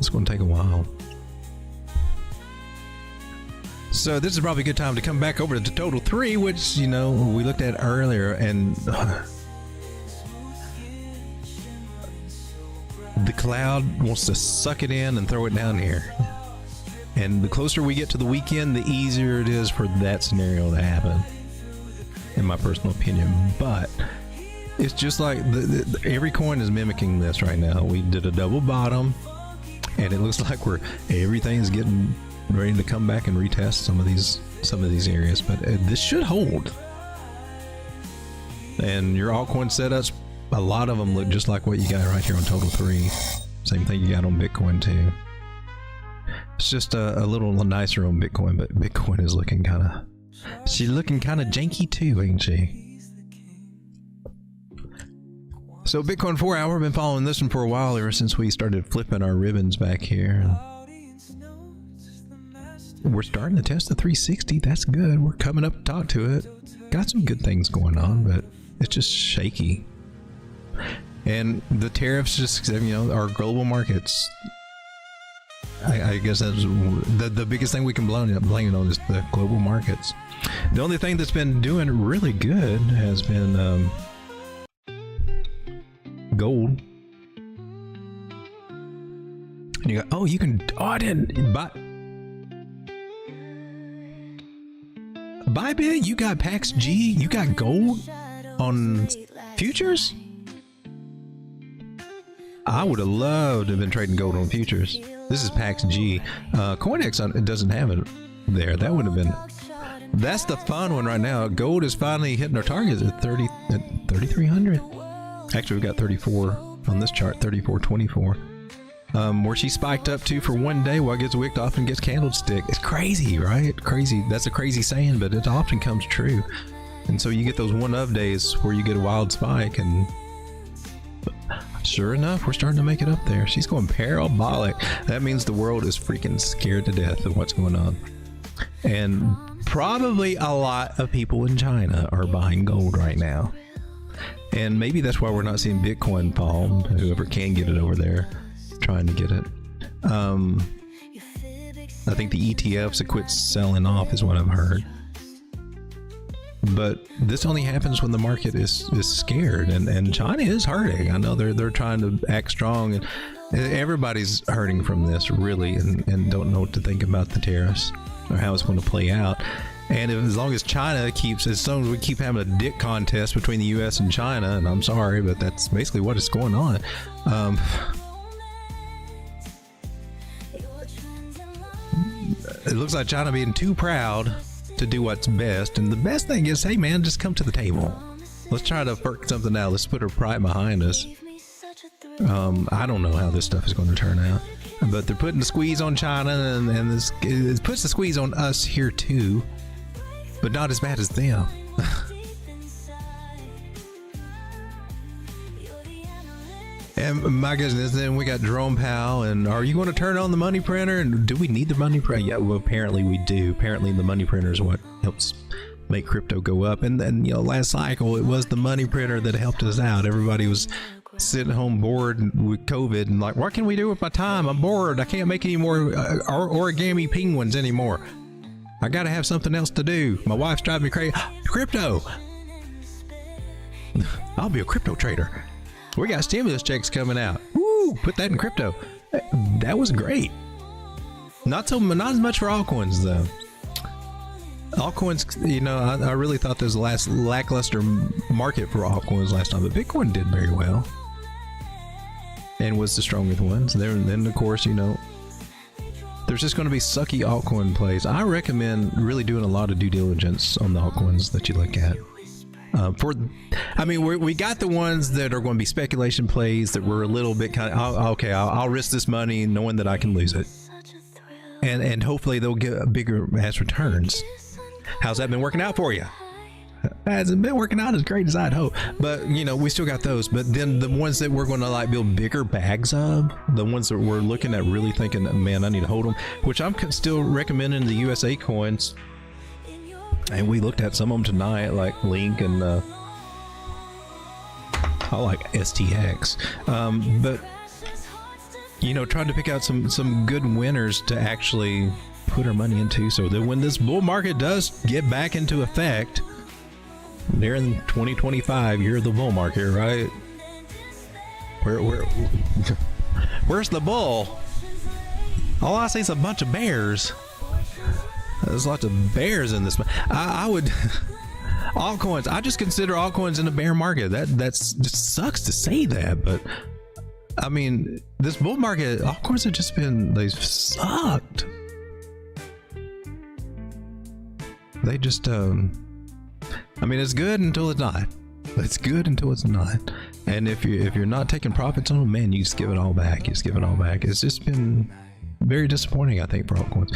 So this is probably a good time to come back over to Total 3, which, you know, we looked at earlier, and the cloud wants to suck it in and throw it down here. And the closer we get to the weekend, the easier it is for that scenario to happen, in my personal opinion. But it's just like every coin is mimicking this right now. We did a double bottom, and it looks like everything's getting ready to come back and retest some of these areas, but this should hold. And your altcoin setups, a lot of them look just like what you got right here on Total 3. Same thing you got on Bitcoin too. It's just a little nicer on Bitcoin, but Bitcoin is looking she's looking kind of janky too, ain't she? So Bitcoin 4 hour, been following this one for a while, ever since we started flipping our ribbons back here. We're starting to test the 360. That's good. We're coming up to talk to it. Got some good things going on, but it's just shaky. And the tariffs just, our global markets. I guess that's the biggest thing we can blame it on is the global markets. The only thing that's been doing really good has been gold. And you go, I didn't buy Bybit. You got PAX G. You got gold on futures. I would have loved to have been trading gold on futures. This is PAX G. COINEX it doesn't have it there. That would have been. That's the fun one right now. Gold is finally hitting our targets at 3,300. Actually, we've got 34 on this chart. 34.24. Where she spiked up to for one day while it gets wicked off and gets candlestick. It's crazy, right? Crazy. That's a crazy saying, but it often comes true. And so you get those one of days where you get a wild spike, and sure enough, we're starting to make it up there. She's going parabolic. That means the world is freaking scared to death of what's going on. And probably a lot of people in China are buying gold right now. And maybe that's why we're not seeing Bitcoin fall. Whoever can get it over there, trying to get it. I think the ETFs have quit selling off is what I've heard. But this only happens when the market is scared, and China is hurting. I know they're trying to act strong, and everybody's hurting from this really, and don't know what to think about the tariffs or how it's going to play out. And as long as China as long as we keep having a dick contest between the U.S. and China, and I'm sorry, but that's basically what is going on. It looks like China being too proud to do what's best, and the best thing is, hey man, just come to the table. Let's try to work something out. Let's put our pride behind us. I don't know how this stuff is going to turn out, but they're putting the squeeze on China, and it puts the squeeze on us here too, but not as bad as them. And my goodness, then we got Jerome Powell, and are you going to turn on the money printer? And do we need the money printer? Yeah, well, apparently we do. Apparently the money printer is what helps make crypto go up. And then, last cycle, it was the money printer that helped us out. Everybody was sitting home bored with COVID and like, what can we do with my time? I'm bored. I can't make any more origami penguins anymore. I got to have something else to do. My wife's driving me crazy. Crypto. I'll be a crypto trader. We got stimulus checks coming out. Woo! Put that in crypto. That was great. Not as much for altcoins though. Altcoins, I really thought there was the last lackluster market for altcoins last time, but Bitcoin did very well and was the strongest ones. Then of course, there's just going to be sucky altcoin plays. I recommend really doing a lot of due diligence on the altcoins that you look at. We got the ones that are going to be speculation plays that were a little bit I'll risk this money knowing that I can lose it, and hopefully they'll get bigger ass returns. How's that been working out for you? Hasn't been working out as great as I'd hope, but we still got those. But then the ones that we're going to build bigger bags of, the ones that we're looking at really thinking, man, I need to hold them, which I'm still recommending the USA coins. And we looked at some of them tonight, like Link and I like STX. But trying to pick out some good winners to actually put our money into, so that when this bull market does get back into effect, there in 2025, you're the bull market, right? Where's the bull? All I see is a bunch of bears. There's lots of bears in this. I would altcoins. I just consider altcoins in a bear market. That's just sucks to say that, but I mean, this bull market, altcoins have just they've sucked. They just it's good until it's not. It's good until it's not. And if you're not taking profits on them, man, you just give it all back. It's just been very disappointing, I think, for altcoins.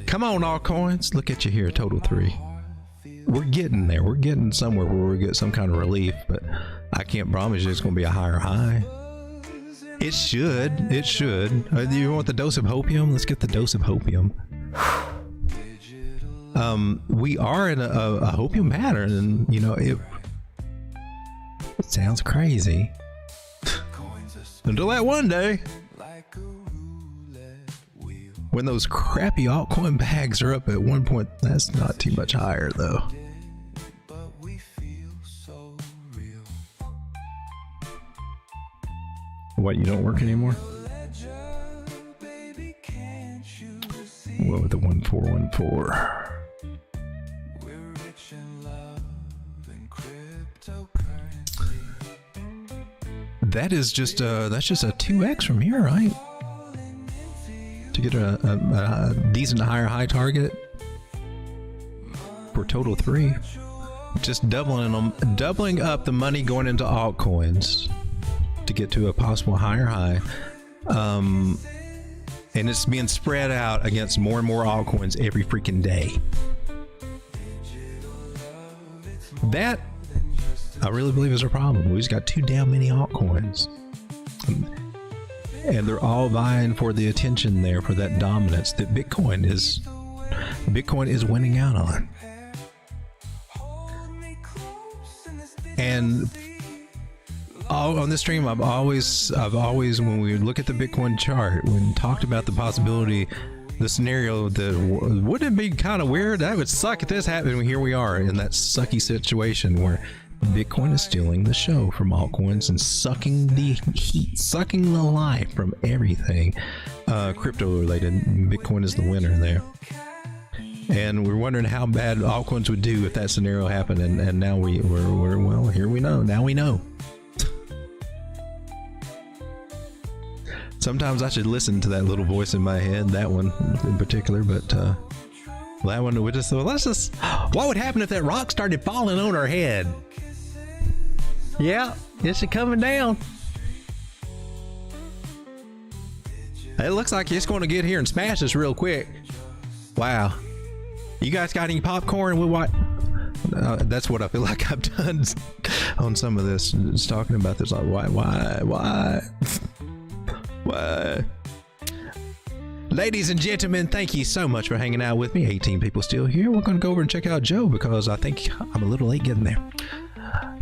Come on, altcoins. Look at you here, total 3. We're getting there. We're getting somewhere where we get some kind of relief, but I can't promise you it's going to be a higher high. It should. You want the dose of hopium? Let's get the dose of hopium. We are in a hopium pattern, and Sounds crazy. Until that one day, when those crappy altcoin bags are up at 1 point, that's not too much higher though. What, you don't work anymore? What with the 1414? That is just that's just a 2x from here, right? To get a decent higher high target for total 3. Just doubling up the money going into altcoins to get to a possible higher high. And it's being spread out against more and more altcoins every freaking day. That, I really believe, is a problem. We just got too damn many altcoins. And they're all vying for the attention there, for that dominance that Bitcoin is winning out on. And on this stream, I've always, when we look at the Bitcoin chart, when we talked about the possibility, the scenario that wouldn't it be kind of weird? That would suck if this happened. Here we are in that sucky situation where Bitcoin is stealing the show from altcoins and sucking the heat, sucking the life from everything crypto related. Bitcoin is the winner there. And we're wondering how bad altcoins would do if that scenario happened. And now we're well, here we know. Now we know. Sometimes I should listen to that little voice in my head, that one in particular, but that one would just, let's just, what would happen if that rock started falling on our head? Yeah, it's coming down. It looks like it's going to get here and smash us real quick. Wow. You guys got any popcorn? We what? That's what I feel like I've done on some of this. Just talking about this, like why? Ladies and gentlemen, thank you so much for hanging out with me. 18 people still here. We're going to go over and check out Joe because I think I'm a little late getting there.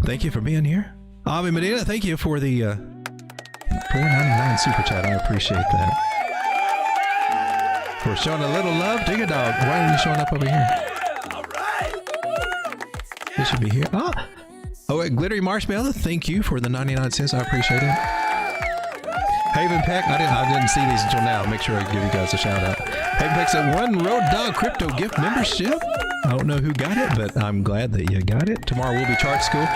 Thank you for being here. Avi Medina, thank you for the $4.99 super chat. I appreciate that. For showing a little love, Digga Dog. Why are you showing up over here? He should be here. Oh, Glittery Marshmallow, thank you for the 99 cents. I appreciate it. Haven Peck, I didn't see these until now. Make sure I give you guys a shout out. Haven Peck said One Road Dog Crypto gift membership. I don't know who got it, but I'm glad that you got it. Tomorrow will be chart school.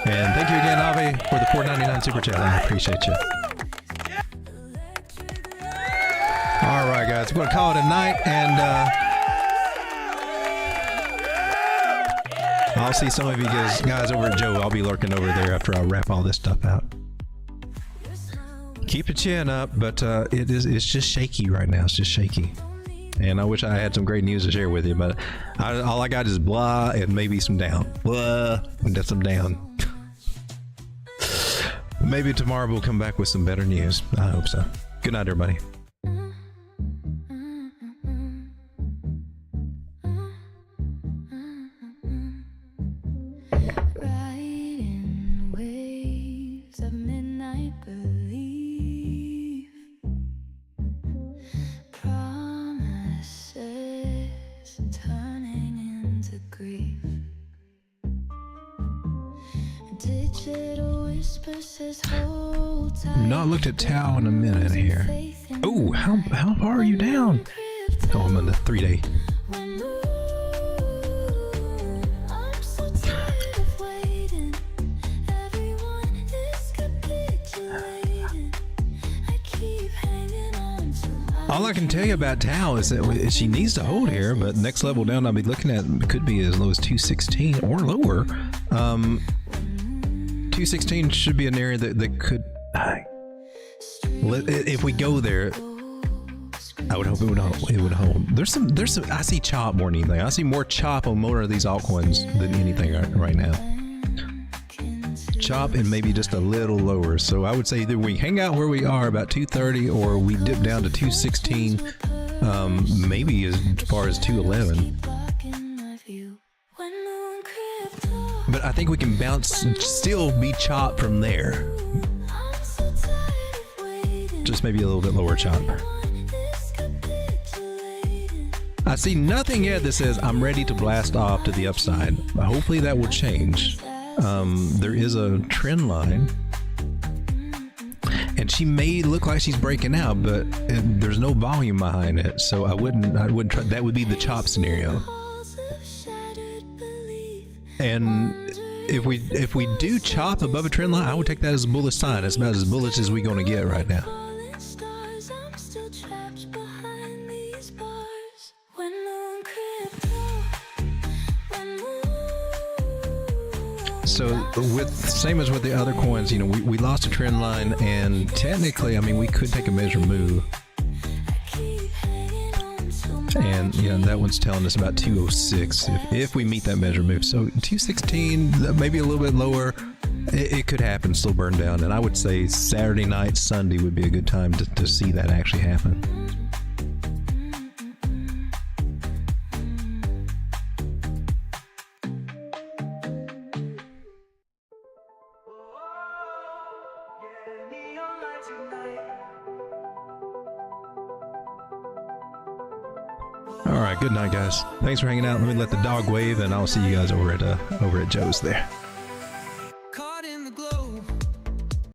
And thank you again, Avi, for the $4.99 super chat. I appreciate you. All right, guys, we're going to call it a night, and I'll see some of you guys over at Joe. I'll be lurking over there after I wrap all this stuff out. Keep your chin up, but it's just shaky right now. It's just shaky. And I wish I had some great news to share with you, but all I got is blah and maybe some down. Blah and that's some down. Maybe tomorrow we'll come back with some better news. I hope so. Good night, everybody. Not looked at Tau in a minute here. Oh, how far are you down? Oh, I'm on the 3-day. All I can tell you about Tau is that she needs to hold here, but next level down I'll be looking at could be as low as 216 or lower. 216 should be an area that could, if we go there, I would hope it would hold. There's some, I see chop more than anything. I see more chop on more of these altcoins than anything right now. Chop and maybe just a little lower. So I would say either we hang out where we are about 230 or we dip down to 216, maybe as far as 211. But I think we can bounce, still be chopped from there. Just maybe a little bit lower chop. I see nothing yet that says I'm ready to blast off to the upside. Hopefully that will change. There is a trend line, and she may look like she's breaking out, but there's no volume behind it, so I wouldn't try. That would be the chop scenario. And if we do chop above a trend line, I would take that as a bullish sign. It's about as bullish as we're going to get right now. So same as with the other coins, you know, we lost a trend line, and technically, I mean, we could take a measure move. And you know, that one's telling us about 206 if we meet that measure move. So 216, maybe a little bit lower. It could happen, still burn down. And I would say Saturday night, Sunday would be a good time to see that actually happen. All right, good night, guys. Thanks for hanging out. Let me let the dog wave, and I'll see you guys over at Joe's there.